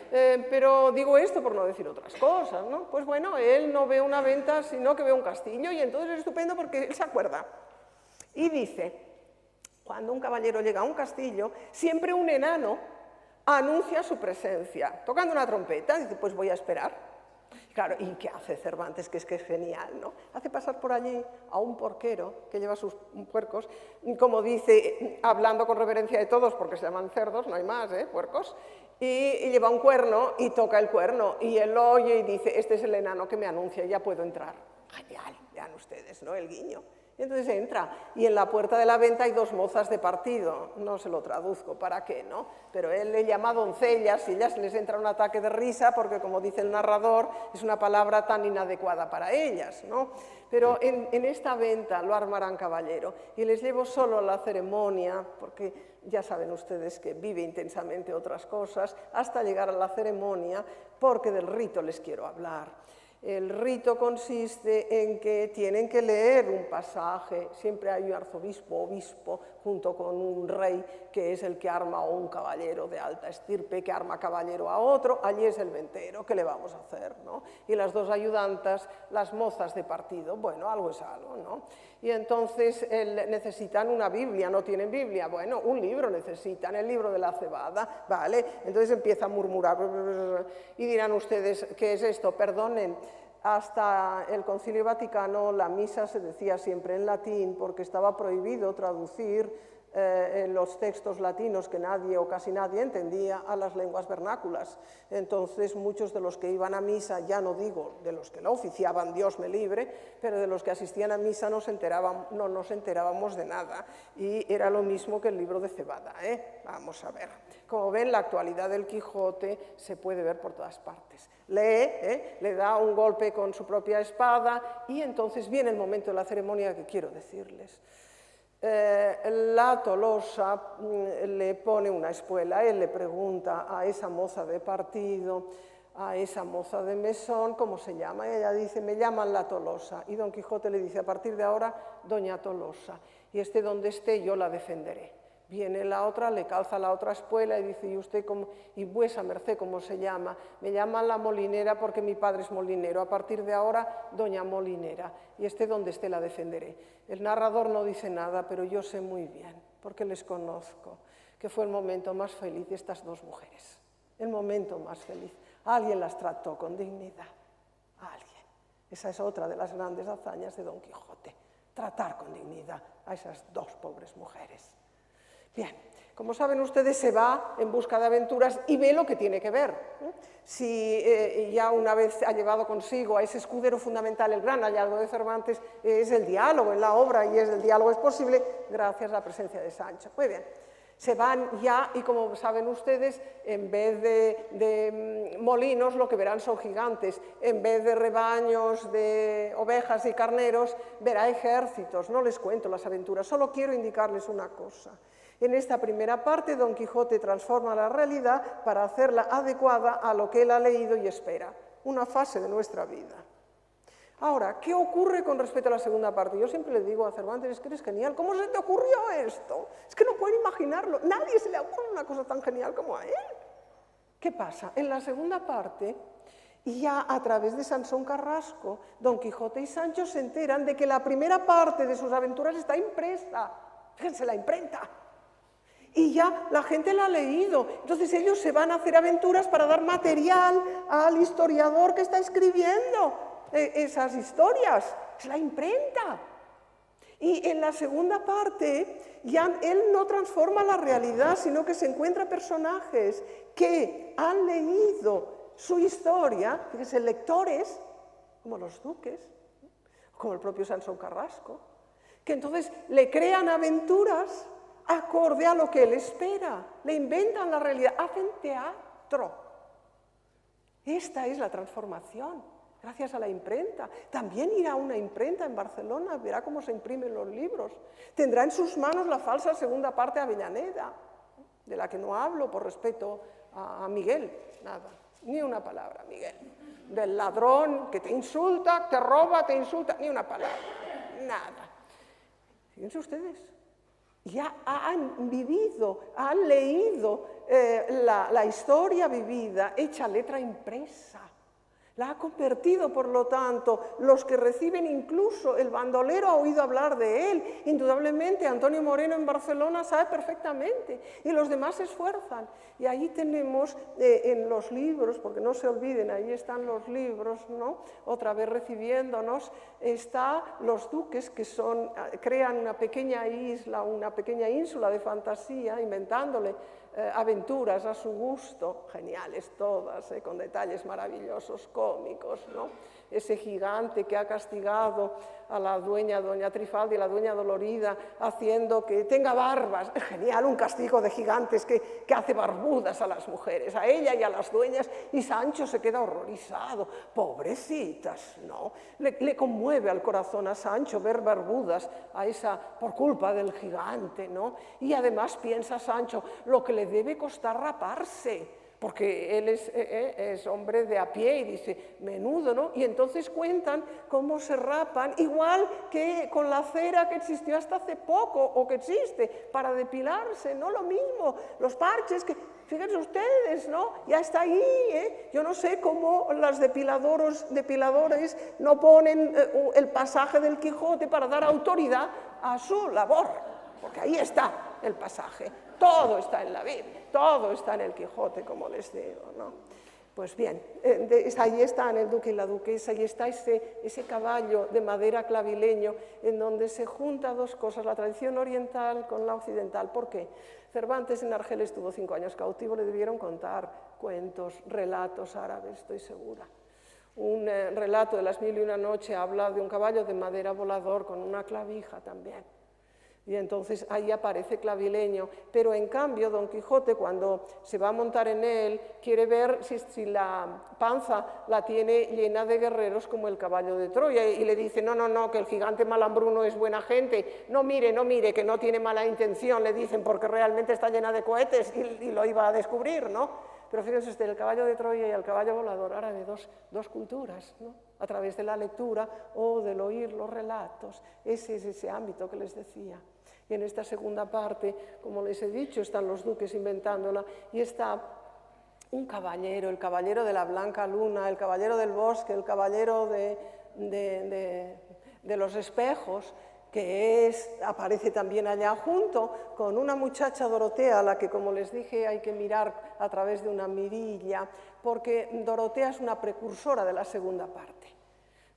Pero digo esto por no decir otras cosas, ¿no? Pues bueno, él no ve una venta, sino que ve un castillo, y entonces es estupendo porque él se acuerda. Y dice, cuando un caballero llega a un castillo, siempre un enano anuncia su presencia, tocando una trompeta, dice, pues voy a esperar. Claro, ¿y qué hace Cervantes? Que es genial, ¿no? Hace pasar por allí a un porquero que lleva sus puercos, como dice, hablando con reverencia de todos, porque se llaman cerdos, no hay más, puercos, y lleva un cuerno y toca el cuerno, y él oye y dice, este es el enano que me anuncia, ya puedo entrar. Genial, vean ustedes, ¿no? El guiño. Entonces entra, y en la puerta de la venta hay 2 mozas de partido, no se lo traduzco, ¿para qué, no? Pero él le llama doncellas y ellas les entra un ataque de risa porque, como dice el narrador, es una palabra tan inadecuada para ellas, ¿no? Pero en esta venta lo armarán caballero, y les llevo solo a la ceremonia, porque ya saben ustedes que vive intensamente otras cosas, hasta llegar a la ceremonia, porque del rito les quiero hablar. El rito consiste en que tienen que leer un pasaje, siempre hay un arzobispo o obispo junto con un rey que es el que arma, o un caballero de alta estirpe que arma caballero a otro, allí es el ventero, ¿qué le vamos a hacer, no? Y las 2 ayudantas, las mozas de partido, bueno, algo es algo, ¿no? Y entonces necesitan una Biblia, no tienen Biblia, bueno, un libro necesitan, el libro de la cebada, ¿vale? Entonces empieza a murmurar, y dirán ustedes, ¿qué es esto? Perdonen, hasta el Concilio Vaticano la misa se decía siempre en latín porque estaba prohibido traducir los textos latinos que nadie o casi nadie entendía a las lenguas vernáculas. Entonces muchos de los que iban a misa, ya no digo de los que la oficiaban, Dios me libre, pero de los que asistían a misa no nos enterábamos de nada, y era lo mismo que el libro de cebada, ¿eh? Vamos a ver. Como ven, la actualidad del Quijote se puede ver por todas partes. Lee, le da un golpe con su propia espada, y entonces viene el momento de la ceremonia que quiero decirles. La Tolosa le pone una espuela, él le pregunta a esa moza de partido, a esa moza de mesón, ¿cómo se llama? Y ella dice, me llaman la Tolosa. Y Don Quijote le dice, a partir de ahora, doña Tolosa, y esté donde esté, yo la defenderé. Viene la otra, le calza la otra espuela y dice, ¿y usted cómo, y vuesa merced cómo se llama? Me llaman la Molinera porque mi padre es molinero. A partir de ahora, doña Molinera, y esté donde esté, la defenderé. El narrador no dice nada, pero yo sé muy bien, porque les conozco, que fue el momento más feliz de estas 2 mujeres. El momento más feliz. Alguien las trató con dignidad. Alguien. Esa es otra de las grandes hazañas de Don Quijote. Tratar con dignidad a esas 2 pobres mujeres. Bien, como saben ustedes, se va en busca de aventuras y ve lo que tiene que ver. Si ya una vez ha llevado consigo a ese escudero fundamental, el gran hallazgo de Cervantes, es el diálogo en la obra, y el diálogo es posible gracias a la presencia de Sancho. Muy bien, se van ya, y como saben ustedes, en vez de molinos, lo que verán son gigantes. En vez de rebaños de ovejas y carneros, verá ejércitos. No les cuento las aventuras, solo quiero indicarles una cosa. En esta primera parte, Don Quijote transforma la realidad para hacerla adecuada a lo que él ha leído y espera, una fase de nuestra vida. Ahora, ¿qué ocurre con respecto a la segunda parte? Yo siempre le digo a Cervantes, es que eres genial, ¿cómo se te ocurrió esto? Es que no puedo imaginarlo, nadie se le ocurre una cosa tan genial como a él. ¿Qué pasa? En la segunda parte, ya a través de Sansón Carrasco, Don Quijote y Sancho se enteran de que la primera parte de sus aventuras está impresa. Fíjense, la imprenta. Y ya la gente la ha leído. Entonces ellos se van a hacer aventuras para dar material al historiador que está escribiendo esas historias. Es la imprenta. Y en la segunda parte, ya él no transforma la realidad, sino que se encuentra personajes que han leído su historia, fíjense, lectores, como los duques, como el propio Sansón Carrasco, que entonces le crean aventuras acorde a lo que él espera, le inventan la realidad, hacen teatro. Esta es la transformación, gracias a la imprenta. También irá a una imprenta en Barcelona, verá cómo se imprimen los libros. Tendrá en sus manos la falsa segunda parte de Avellaneda, de la que no hablo por respeto a Miguel, nada, ni una palabra, Miguel. Del ladrón que te insulta, te roba, te insulta, ni una palabra, nada. Fíjense ustedes. Ya han vivido, han leído la historia vivida, hecha letra impresa. La ha convertido, por lo tanto, los que reciben, incluso el bandolero ha oído hablar de él. Indudablemente, Antonio Moreno en Barcelona sabe perfectamente, y los demás se esfuerzan. Y ahí tenemos en los libros, porque no se olviden, ahí están los libros, ¿no? Otra vez recibiéndonos, están los duques que crean una pequeña isla, una pequeña ínsula de fantasía, inventándole aventuras a su gusto, geniales todas, con detalles maravillosos, cómicos, ¿no? Ese gigante que ha castigado a la dueña, doña Trifaldi, la dueña dolorida, haciendo que tenga barbas. Es genial, un castigo de gigantes que hace barbudas a las mujeres, a ella y a las dueñas, y Sancho se queda horrorizado. Pobrecitas, ¿no? Le conmueve al corazón a Sancho ver barbudas a esa, por culpa del gigante, ¿no? Y además piensa Sancho lo que le debe costar raparse, porque él es hombre de a pie y dice, menudo, ¿no? Y entonces cuentan cómo se rapan, igual que con la cera que existió hasta hace poco, o que existe, para depilarse, ¿no? Lo mismo, los parches, que fíjense ustedes, ¿no? Ya está ahí, ¿eh? Yo no sé cómo los depiladores no ponen el pasaje del Quijote para dar autoridad a su labor, porque ahí está el pasaje. Todo está en la Biblia, todo está en el Quijote, como les digo, ¿no? Pues bien, ahí están el duque y la duquesa, y está ese caballo de madera clavileño en donde se juntan dos cosas, la tradición oriental con la occidental. ¿Por qué? Cervantes en Argel estuvo 5 años cautivo, le debieron contar cuentos, relatos árabes, estoy segura. Un relato de las 1001 noches habla de un caballo de madera volador con una clavija también. Y entonces ahí aparece clavileño, pero en cambio Don Quijote, cuando se va a montar en él, quiere ver si la panza la tiene llena de guerreros como el caballo de Troya, y le dice, no, que el gigante Malambruno es buena gente, no mire, que no tiene mala intención, le dicen, porque realmente está llena de cohetes, y lo iba a descubrir, ¿no? Pero fíjense usted, el caballo de Troya y el caballo volador, ahora de dos culturas, ¿no? A través de la lectura o del oír los relatos, ese es ese ámbito que les decía. Y en esta segunda parte, como les he dicho, están los duques inventándola, y está un caballero, el caballero de la blanca luna, el caballero del bosque, el caballero de los espejos, que aparece también allá junto con una muchacha Dorotea, a la que, como les dije, hay que mirar a través de una mirilla, porque Dorotea es una precursora de la segunda parte.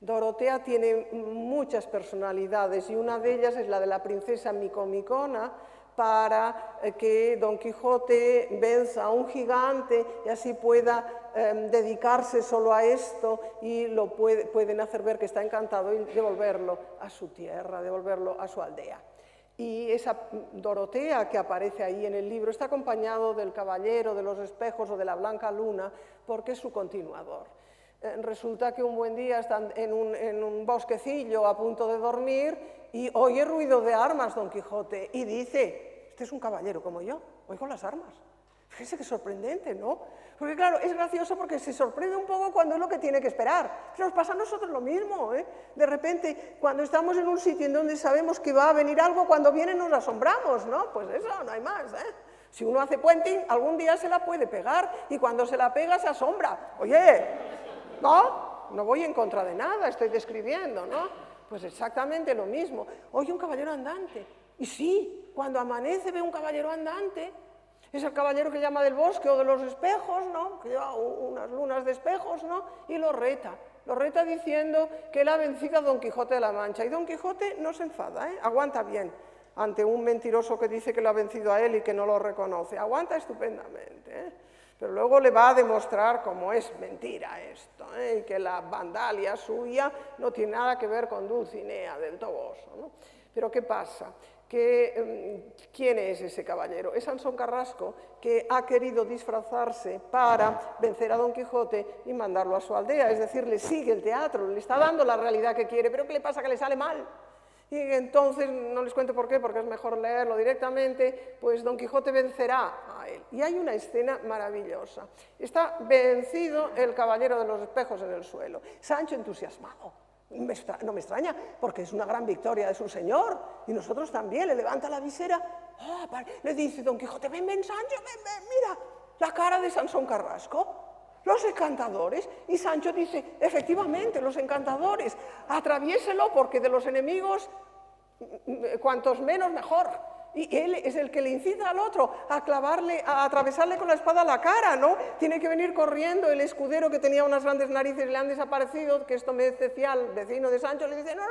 Dorotea tiene muchas personalidades, y una de ellas es la de la princesa Micomicona, para que Don Quijote venza a un gigante y así pueda dedicarse solo a esto, y lo pueden hacer ver que está encantado y devolverlo a su tierra, devolverlo a su aldea. Y esa Dorotea que aparece ahí en el libro está acompañado del caballero de los espejos o de la blanca luna, porque es su continuador. Resulta que un buen día están en un bosquecillo a punto de dormir y oye ruido de armas Don Quijote y dice, este es un caballero como yo, oigo las armas. Fíjese qué sorprendente, ¿no? Porque claro, es gracioso porque se sorprende un poco cuando es lo que tiene que esperar. Nos pasa a nosotros lo mismo, ¿eh? De repente, cuando estamos en un sitio en donde sabemos que va a venir algo, cuando viene nos asombramos, ¿no? Pues eso, no hay más, ¿eh? Si uno hace puenting, algún día se la puede pegar, y cuando se la pega se asombra. Oye, no voy en contra de nada, estoy describiendo, ¿no? Pues exactamente lo mismo. Oye, un caballero andante. Y sí, cuando amanece ve un caballero andante. Es el caballero que llama del bosque o de los espejos, ¿no? Que lleva unas lunas de espejos, ¿no? Y lo reta diciendo que él ha vencido a Don Quijote de la Mancha. Y Don Quijote no se enfada, ¿eh? Aguanta bien ante un mentiroso que dice que lo ha vencido a él y que no lo reconoce. Aguanta estupendamente, ¿eh? Pero luego le va a demostrar cómo es mentira esto, ¿eh? Y que la vandalia suya no tiene nada que ver con Dulcinea del Toboso, ¿no? Pero ¿qué pasa? ¿Quién es ese caballero? Es Sansón Carrasco, que ha querido disfrazarse para vencer a Don Quijote y mandarlo a su aldea, es decir, le sigue el teatro, le está dando la realidad que quiere, pero ¿qué le pasa? Que le sale mal. Y entonces, no les cuento por qué, porque es mejor leerlo directamente, pues Don Quijote vencerá a él. Y hay una escena maravillosa. Está vencido el caballero de los espejos en el suelo. Sancho entusiasmado. No me extraña, porque es una gran victoria de su señor, y nosotros también. Le levanta la visera, le dice Don Quijote, ven, Sancho, ven, mira, la cara de Sansón Carrasco, los encantadores. Y Sancho dice, efectivamente, los encantadores, atraviéselo, porque de los enemigos, cuantos menos mejor. Y él es el que le incita al otro a clavarle, a atravesarle con la espada la cara, ¿no? Tiene que venir corriendo el escudero que tenía unas grandes narices y le han desaparecido, que esto me decía el vecino de Sancho, le dice, no,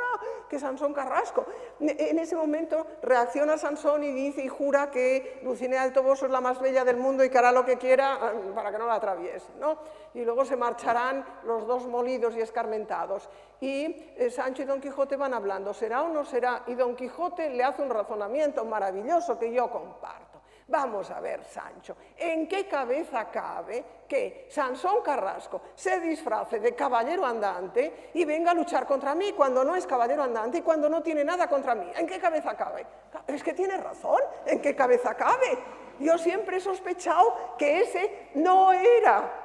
que Sansón Carrasco. En ese momento reacciona Sansón y dice y jura que Dulcinea del Toboso es la más bella del mundo y que hará lo que quiera para que no la atraviese, ¿no? Y luego se marcharán los dos molidos y escarmentados. Y Sancho y Don Quijote van hablando, ¿será o no será? Y Don Quijote le hace un razonamiento maravilloso que yo comparto. Vamos a ver, Sancho, ¿en qué cabeza cabe que Sansón Carrasco se disfrace de caballero andante y venga a luchar contra mí cuando no es caballero andante y cuando no tiene nada contra mí? ¿En qué cabeza cabe? Es que tiene razón, ¿en qué cabeza cabe? Yo siempre he sospechado que ese no era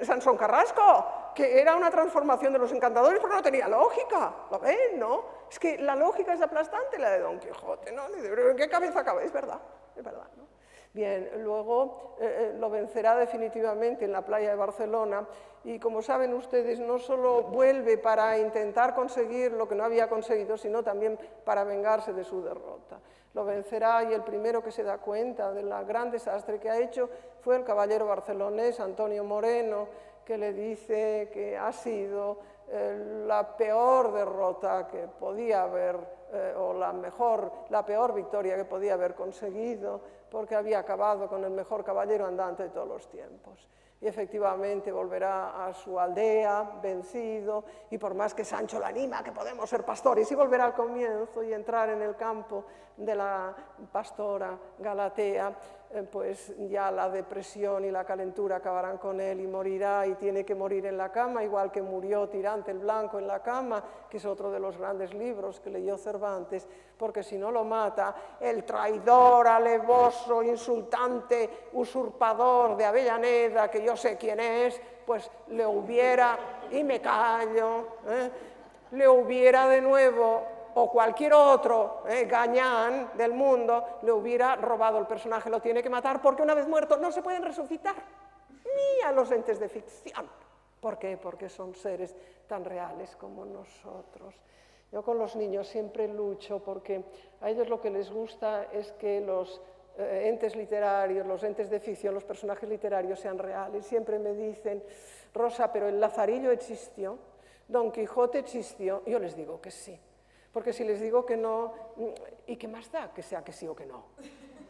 Sansón Carrasco, que era una transformación de los encantadores, pero no tenía lógica, ¿lo ven, no? Es que la lógica es aplastante, la de Don Quijote, ¿no? ¿En qué cabeza cabe? Es verdad, ¿no? Bien, luego lo vencerá definitivamente en la playa de Barcelona y, como saben ustedes, no solo vuelve para intentar conseguir lo que no había conseguido, sino también para vengarse de su derrota. Lo vencerá y el primero que se da cuenta del gran desastre que ha hecho fue el caballero barcelonés Antonio Moreno, que le dice que ha sido la peor derrota que podía haber, o la peor victoria que podía haber conseguido, porque había acabado con el mejor caballero andante de todos los tiempos. Y efectivamente volverá a su aldea vencido, y por más que Sancho le anima, que podemos ser pastores, y volverá al comienzo y entrar en el campo de la pastora Galatea, pues ya la depresión y la calentura acabarán con él y morirá, y tiene que morir en la cama, igual que murió Tirante el Blanco en la cama, que es otro de los grandes libros que leyó Cervantes, porque si no lo mata, el traidor, alevoso, insultante, usurpador de Avellaneda, que yo sé quién es, pues le hubiera, y me callo, le hubiera de nuevo, o cualquier otro gañán del mundo, le hubiera robado el personaje. Lo tiene que matar porque una vez muerto no se pueden resucitar, ni a los entes de ficción. ¿Por qué? Porque son seres tan reales como nosotros. Yo con los niños siempre lucho porque a ellos lo que les gusta es que los entes literarios, los entes de ficción, los personajes literarios sean reales. Siempre me dicen, Rosa, pero el Lazarillo existió, Don Quijote existió. Yo les digo que sí. Porque si les digo que no, ¿y qué más da que sea que sí o que no?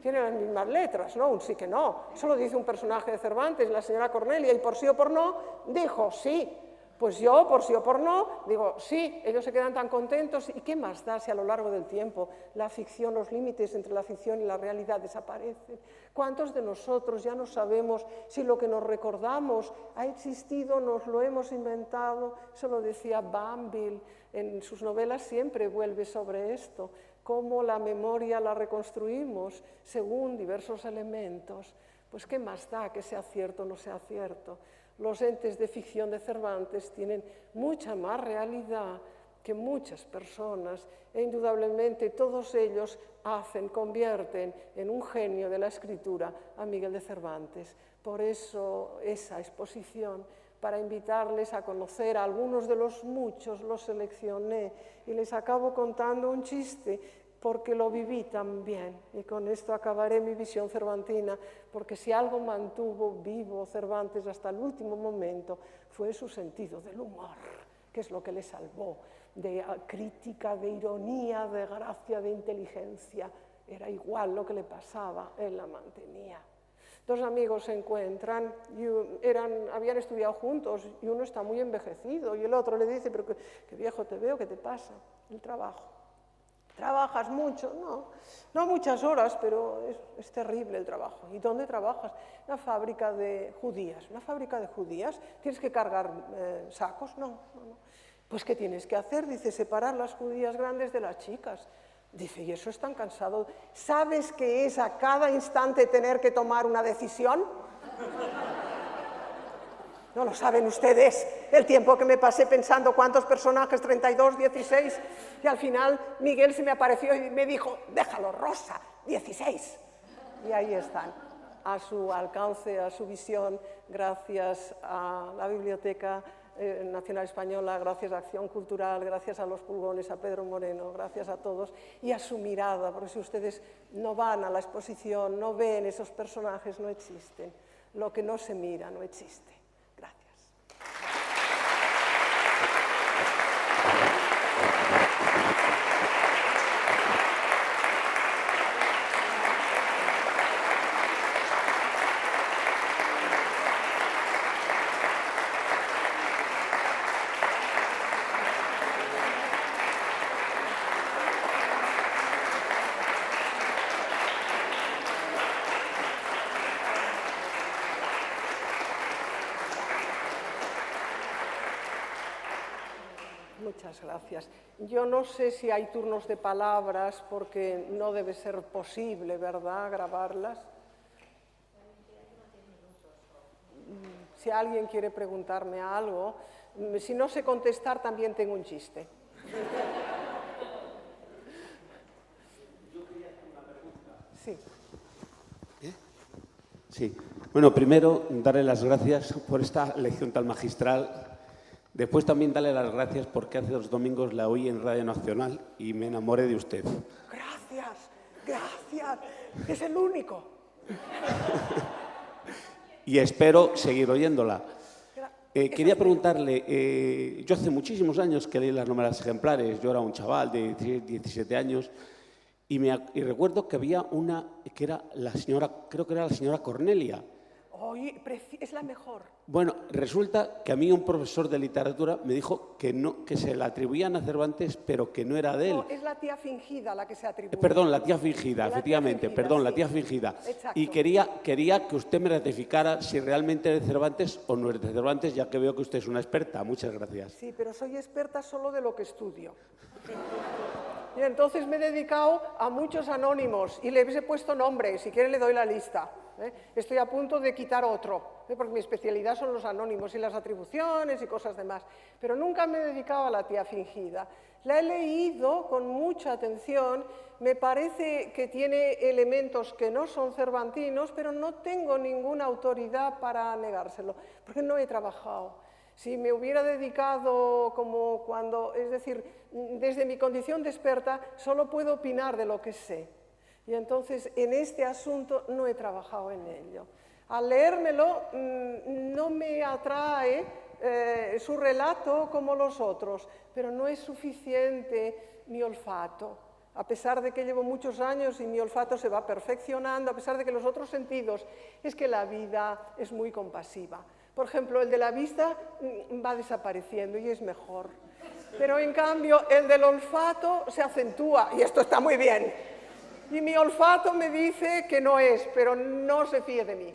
Tienen las mismas letras, ¿no? Un sí que no. Eso lo dice un personaje de Cervantes, la señora Cornelia, y por sí o por no, dijo sí. Pues yo, por sí o por no, digo sí. Ellos se quedan tan contentos. ¿Y qué más da si a lo largo del tiempo la ficción, los límites entre la ficción y la realidad desaparecen? ¿Cuántos de nosotros ya no sabemos si lo que nos recordamos ha existido, nos lo hemos inventado? Eso lo decía Banville. En sus novelas siempre vuelve sobre esto, cómo la memoria la reconstruimos según diversos elementos. Pues qué más da que sea cierto o no sea cierto. Los entes de ficción de Cervantes tienen mucha más realidad que muchas personas e indudablemente todos ellos convierten en un genio de la escritura a Miguel de Cervantes. Por eso esa exposición, para invitarles a conocer a algunos de los muchos, los seleccioné y les acabo contando un chiste porque lo viví también. Y con esto acabaré mi visión cervantina, porque si algo mantuvo vivo Cervantes hasta el último momento fue su sentido del humor, que es lo que le salvó de crítica, de ironía, de gracia, de inteligencia. Era igual lo que le pasaba, él la mantenía. Dos amigos se encuentran, y habían estudiado juntos y uno está muy envejecido y el otro le dice, pero qué viejo te veo, ¿qué te pasa? El trabajo. ¿Trabajas mucho? No muchas horas, pero es terrible el trabajo. ¿Y dónde trabajas? Una fábrica de judías. ¿Una fábrica de judías? ¿Tienes que cargar sacos? No. Pues ¿qué tienes que hacer? Dice, separar las judías grandes de las chicas. Dice, ¿y eso es tan cansado? ¿Sabes qué es a cada instante tener que tomar una decisión? No lo saben ustedes, el tiempo que me pasé pensando cuántos personajes, 32, 16, y al final Miguel se me apareció y me dijo, déjalo, Rosa, 16. Y ahí están, a su alcance, a su visión, gracias a la biblioteca Nacional Española, gracias a Acción Cultural, gracias a los Pulgones, a Pedro Moreno, gracias a todos, y a su mirada, porque si ustedes no van a la exposición, no ven esos personajes, no existen. Lo que no se mira no existe. Gracias. Muchas gracias. Yo no sé si hay turnos de palabras porque no debe ser posible, ¿verdad?, grabarlas. Si alguien quiere preguntarme algo, si no sé contestar también tengo un chiste. Sí. Sí. Bueno, primero, darle las gracias por esta lección tan magistral. Después también darle las gracias porque hace 2 domingos la oí en Radio Nacional y me enamoré de usted. Gracias, gracias. Es el único. Y espero seguir oyéndola. Quería preguntarle, yo hace muchísimos años que leí las novelas ejemplares, yo era un chaval de 17 años, y recuerdo que había una que era la señora, creo que era la señora Cornelia. Oye, es la mejor. Bueno, resulta que a mí un profesor de literatura me dijo que no, que se la atribuían a Cervantes, pero que no era de él. No, es la tía fingida la que se atribuye. Perdón, la tía fingida, efectivamente, perdón, la tía fingida. Exacto. Y quería que usted me ratificara si realmente es de Cervantes o no es de Cervantes, ya que veo que usted es una experta. Muchas gracias. Sí, pero soy experta solo de lo que estudio. Y entonces me he dedicado a muchos anónimos y les he puesto nombres, si quieren le doy la lista. Estoy a punto de quitar otro, porque mi especialidad son los anónimos y las atribuciones y cosas demás. Pero nunca me he dedicado a la tía fingida. La he leído con mucha atención, me parece que tiene elementos que no son cervantinos, pero no tengo ninguna autoridad para negárselo, porque no he trabajado. Si me hubiera dedicado como cuando, es decir, desde mi condición de experta, solo puedo opinar de lo que sé. Y entonces, en este asunto no he trabajado en ello. Al leérmelo, no me atrae su relato como los otros, pero no es suficiente mi olfato. A pesar de que llevo muchos años y mi olfato se va perfeccionando, a pesar de que los otros sentidos, es que la vida es muy compasiva. Por ejemplo, el de la vista va desapareciendo y es mejor. Pero en cambio, el del olfato se acentúa y esto está muy bien. Y mi olfato me dice que no es, pero no se fíe de mí.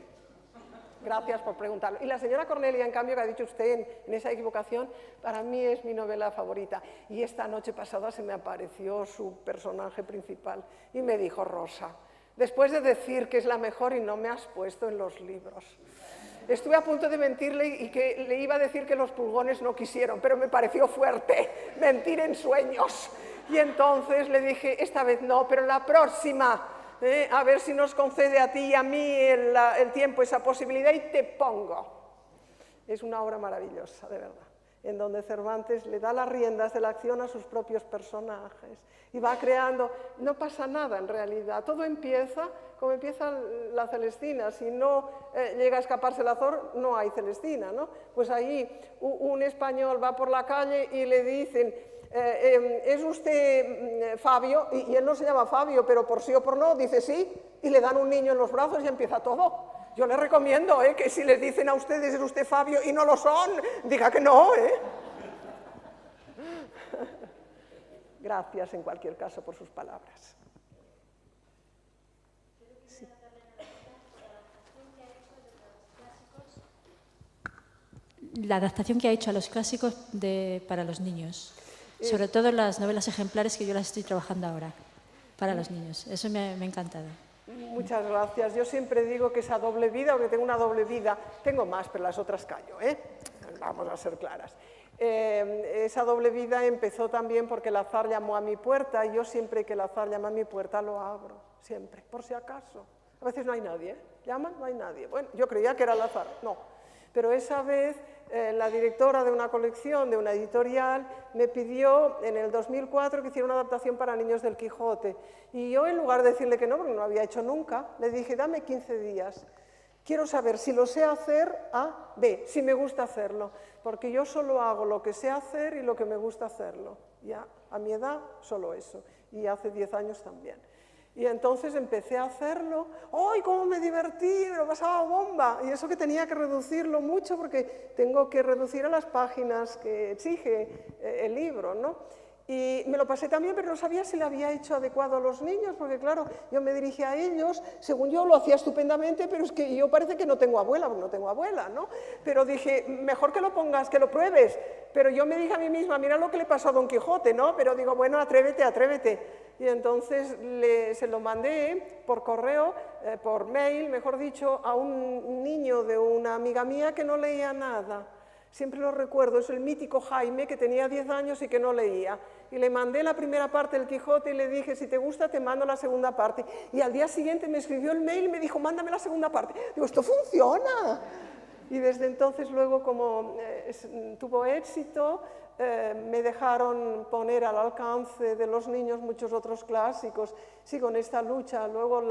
Gracias por preguntarlo. Y la señora Cornelia, en cambio, que ha dicho usted en esa equivocación, para mí es mi novela favorita. Y esta noche pasada se me apareció su personaje principal y me dijo, Rosa, después de decir que es la mejor y no me has puesto en los libros. Estuve a punto de mentirle y que le iba a decir que los Pulgones no quisieron, pero me pareció fuerte mentir en sueños. Y entonces le dije, esta vez no, pero la próxima, a ver si nos concede a ti y a mí el tiempo esa posibilidad y te pongo. Es una obra maravillosa, de verdad, en donde Cervantes le da las riendas de la acción a sus propios personajes y va creando, no pasa nada en realidad, todo empieza como empieza la Celestina, si no llega a escaparse el Azor, no hay Celestina, ¿no? Pues ahí un español va por la calle y le dicen, ¿es usted Fabio? Y él no se llama Fabio, pero por sí o por no, dice sí, y le dan un niño en los brazos y empieza todo. Yo les recomiendo que si les dicen a ustedes, ¿es usted Fabio? Y no lo son, diga que no, Gracias, en cualquier caso, por sus palabras. Sí. La adaptación que ha hecho a los clásicos para los niños, sobre todo las novelas ejemplares que yo las estoy trabajando ahora, para los niños. Eso me ha encantado. Muchas gracias. Yo siempre digo que esa doble vida, porque tengo una doble vida, tengo más, pero las otras callo, Vamos a ser claras. Esa doble vida empezó también porque el azar llamó a mi puerta y yo siempre que el azar llama a mi puerta lo abro, siempre, por si acaso. A veces no hay nadie, llaman, no hay nadie. Bueno, yo creía que era el azar, no. Pero esa vez la directora de una colección, de una editorial, me pidió en el 2004 que hiciera una adaptación para niños del Quijote. Y yo, en lugar de decirle que no, porque no lo había hecho nunca, le dije, dame 15 días. Quiero saber si lo sé hacer, A, B, si me gusta hacerlo. Porque yo solo hago lo que sé hacer y lo que me gusta hacerlo. Ya, a mi edad, solo eso. Y hace 10 años también. Y entonces empecé a hacerlo. ¡Ay, cómo me divertí! Me lo pasaba bomba. Y eso que tenía que reducirlo mucho porque tengo que reducir a las páginas que exige el libro, ¿no? Y me lo pasé también, pero no sabía si lo había hecho adecuado a los niños, porque claro, yo me dirigía a ellos, según yo lo hacía estupendamente, pero es que yo parece que no tengo abuela, porque no tengo abuela, ¿no? Pero dije, mejor que lo pongas, que lo pruebes. Pero yo me dije a mí misma, mira lo que le pasó a Don Quijote, ¿no? Pero digo, bueno, atrévete, atrévete. Y entonces se lo mandé por correo, por mail, mejor dicho, a un niño de una amiga mía que no leía nada. Siempre lo recuerdo, es el mítico Jaime, que tenía 10 años y que no leía. Y le mandé la primera parte del Quijote y le dije, si te gusta te mando la segunda parte. Y al día siguiente me escribió el mail y me dijo, mándame la segunda parte. Digo, esto funciona. Y desde entonces luego, como tuvo éxito, me dejaron poner al alcance de los niños muchos otros clásicos. Sigo en esta lucha. Luego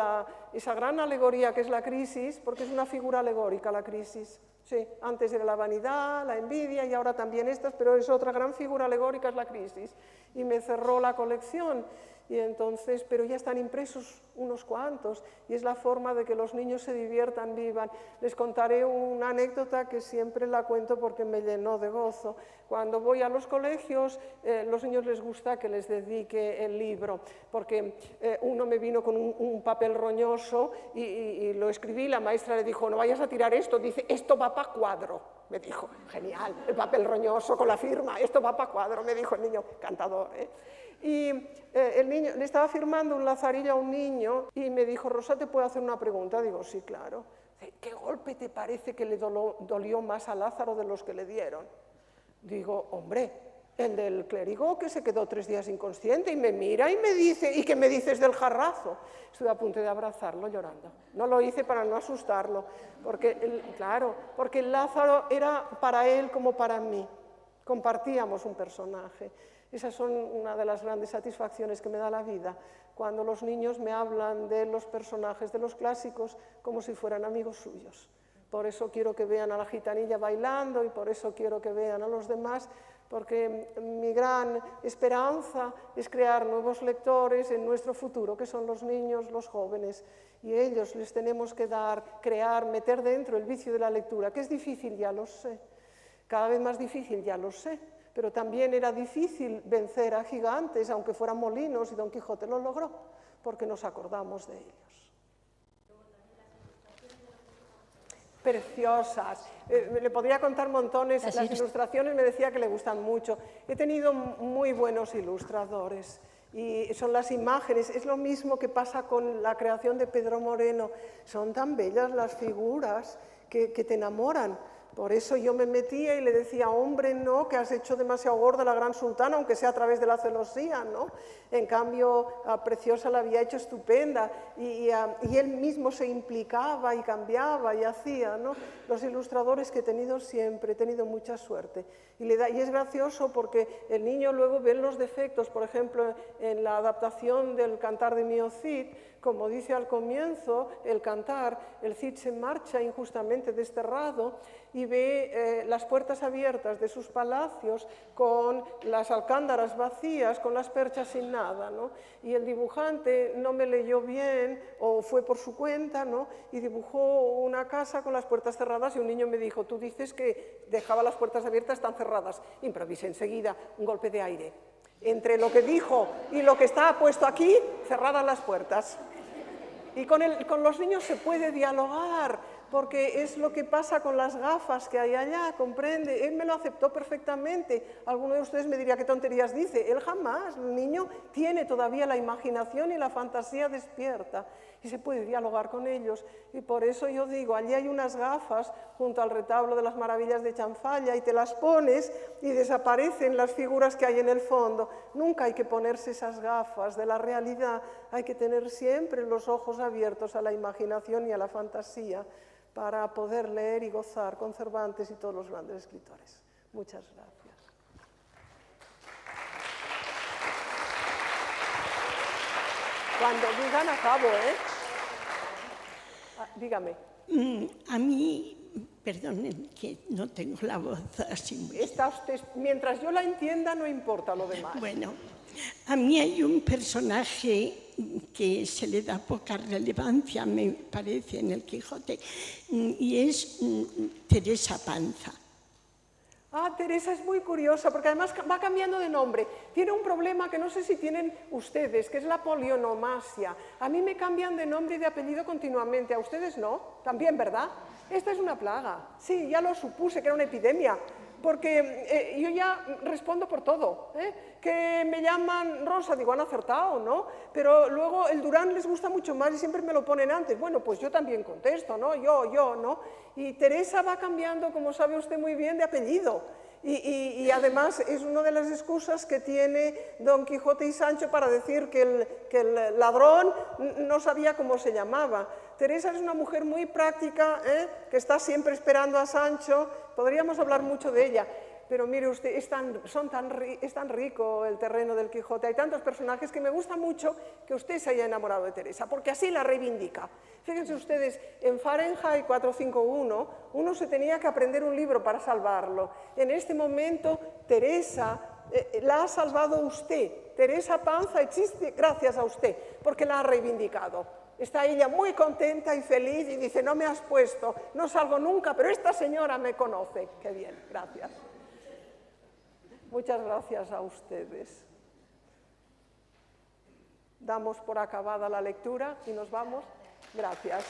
esa gran alegoría que es la crisis, porque es una figura alegórica la crisis. Sí, antes era la vanidad, la envidia y ahora también estas, pero es otra gran figura alegórica, es la crisis. Y me cerró la colección. Y entonces, pero ya están impresos unos cuantos y es la forma de que los niños se diviertan, vivan. Les contaré una anécdota que siempre la cuento porque me llenó de gozo. Cuando voy a los colegios, los niños les gusta que les dedique el libro, porque uno me vino con un papel roñoso y lo escribí, la maestra le dijo, no vayas a tirar esto, dice, esto va para cuadro. Me dijo, genial, el papel roñoso con la firma, esto va para cuadro, me dijo el niño, cantador, ¿eh? Y el niño, le estaba firmando un lazarillo a un niño y me dijo, Rosa, ¿te puedo hacer una pregunta? Digo, sí, claro. ¿Qué golpe te parece que le dolió más a Lázaro de los que le dieron? Digo, hombre, el del clérigo que se quedó 3 días inconsciente y me mira y me dice, ¿y qué me dices del jarrazo? Estuve a punto de abrazarlo llorando. No lo hice para no asustarlo, porque, claro, porque Lázaro era para él como para mí. Compartíamos un personaje. Esas son una de las grandes satisfacciones que me da la vida, cuando los niños me hablan de los personajes de los clásicos como si fueran amigos suyos. Por eso quiero que vean a la gitanilla bailando y por eso quiero que vean a los demás, porque mi gran esperanza es crear nuevos lectores en nuestro futuro, que son los niños, los jóvenes, y ellos les tenemos que dar, crear, meter dentro el vicio de la lectura, que es difícil, ya lo sé, cada vez más difícil, ya lo sé. Pero también era difícil vencer a gigantes, aunque fueran molinos, y Don Quijote lo logró, porque nos acordamos de ellos. Preciosas. Le podría contar montones. Las ilustraciones me decía que le gustan mucho. He tenido muy buenos ilustradores. Y son las imágenes, es lo mismo que pasa con la creación de Pedro Moreno. Son tan bellas las figuras que te enamoran. Por eso yo me metía y le decía, hombre, no, que has hecho demasiado gorda la gran sultana, aunque sea a través de la celosía, ¿no? En cambio, a Preciosa la había hecho estupenda y él mismo se implicaba y cambiaba y hacía, ¿no? Los ilustradores que he tenido siempre, he tenido mucha suerte. Y es gracioso porque el niño luego ve los defectos, por ejemplo, en la adaptación del Cantar de Mio Cid, como dice al comienzo, el cantar, el Cid se marcha injustamente desterrado y ve las puertas abiertas de sus palacios con las alcándaras vacías, con las perchas sin nada, ¿no? Y el dibujante no me leyó bien o fue por su cuenta, ¿no? Y dibujó una casa con las puertas cerradas y un niño me dijo, tú dices que dejaba las puertas abiertas, están cerradas. Improvisé enseguida un golpe de aire. Entre lo que dijo y lo que está puesto aquí, cerradas las puertas. Y con los niños se puede dialogar, porque es lo que pasa con las gafas que hay allá, comprende. Él me lo aceptó perfectamente. Alguno de ustedes me diría, ¿qué tonterías dice? Él jamás. El niño tiene todavía la imaginación y la fantasía despierta y se puede dialogar con ellos. Y por eso yo digo, allí hay unas gafas junto al retablo de las maravillas de Chanfalla y te las pones y desaparecen las figuras que hay en el fondo. Nunca hay que ponerse esas gafas de la realidad, hay que tener siempre los ojos abiertos a la imaginación y a la fantasía, para poder leer y gozar con Cervantes y todos los grandes escritores. Muchas gracias. Cuando digan acabo, ¿eh? Dígame. A mí, perdonen que no tengo la voz así muy... Está usted, mientras yo la entienda, no importa lo demás. Bueno, a mí hay un personaje que se le da poca relevancia, me parece, en el Quijote, y es Teresa Panza. Ah, Teresa es muy curiosa, porque además va cambiando de nombre. Tiene un problema que no sé si tienen ustedes, que es la polionomasia. A mí me cambian de nombre y de apellido continuamente, a ustedes no, también, ¿verdad? Esta es una plaga. Sí, ya lo supuse, que era una epidemia, porque yo ya respondo por todo. Que me llaman Rosa, digo, han acertado, ¿no? Pero luego el Durán les gusta mucho más y siempre me lo ponen antes. Bueno, pues yo también contesto, ¿no? Yo, ¿no? Y Teresa va cambiando, como sabe usted muy bien, de apellido. Y además es una de las excusas que tiene Don Quijote y Sancho para decir que el ladrón no sabía cómo se llamaba. Teresa es una mujer muy práctica, que está siempre esperando a Sancho. Podríamos hablar mucho de ella. Pero mire usted, es tan rico el terreno del Quijote, hay tantos personajes que me gusta mucho que usted se haya enamorado de Teresa, porque así la reivindica. Fíjense ustedes, en Fahrenheit 451, uno se tenía que aprender un libro para salvarlo. En este momento, Teresa la ha salvado usted. Teresa Panza existe gracias a usted, porque la ha reivindicado. Está ella muy contenta y feliz y dice, no me has puesto, no salgo nunca, pero esta señora me conoce. Qué bien, gracias. Muchas gracias a ustedes. Damos por acabada la lectura y nos vamos. Gracias.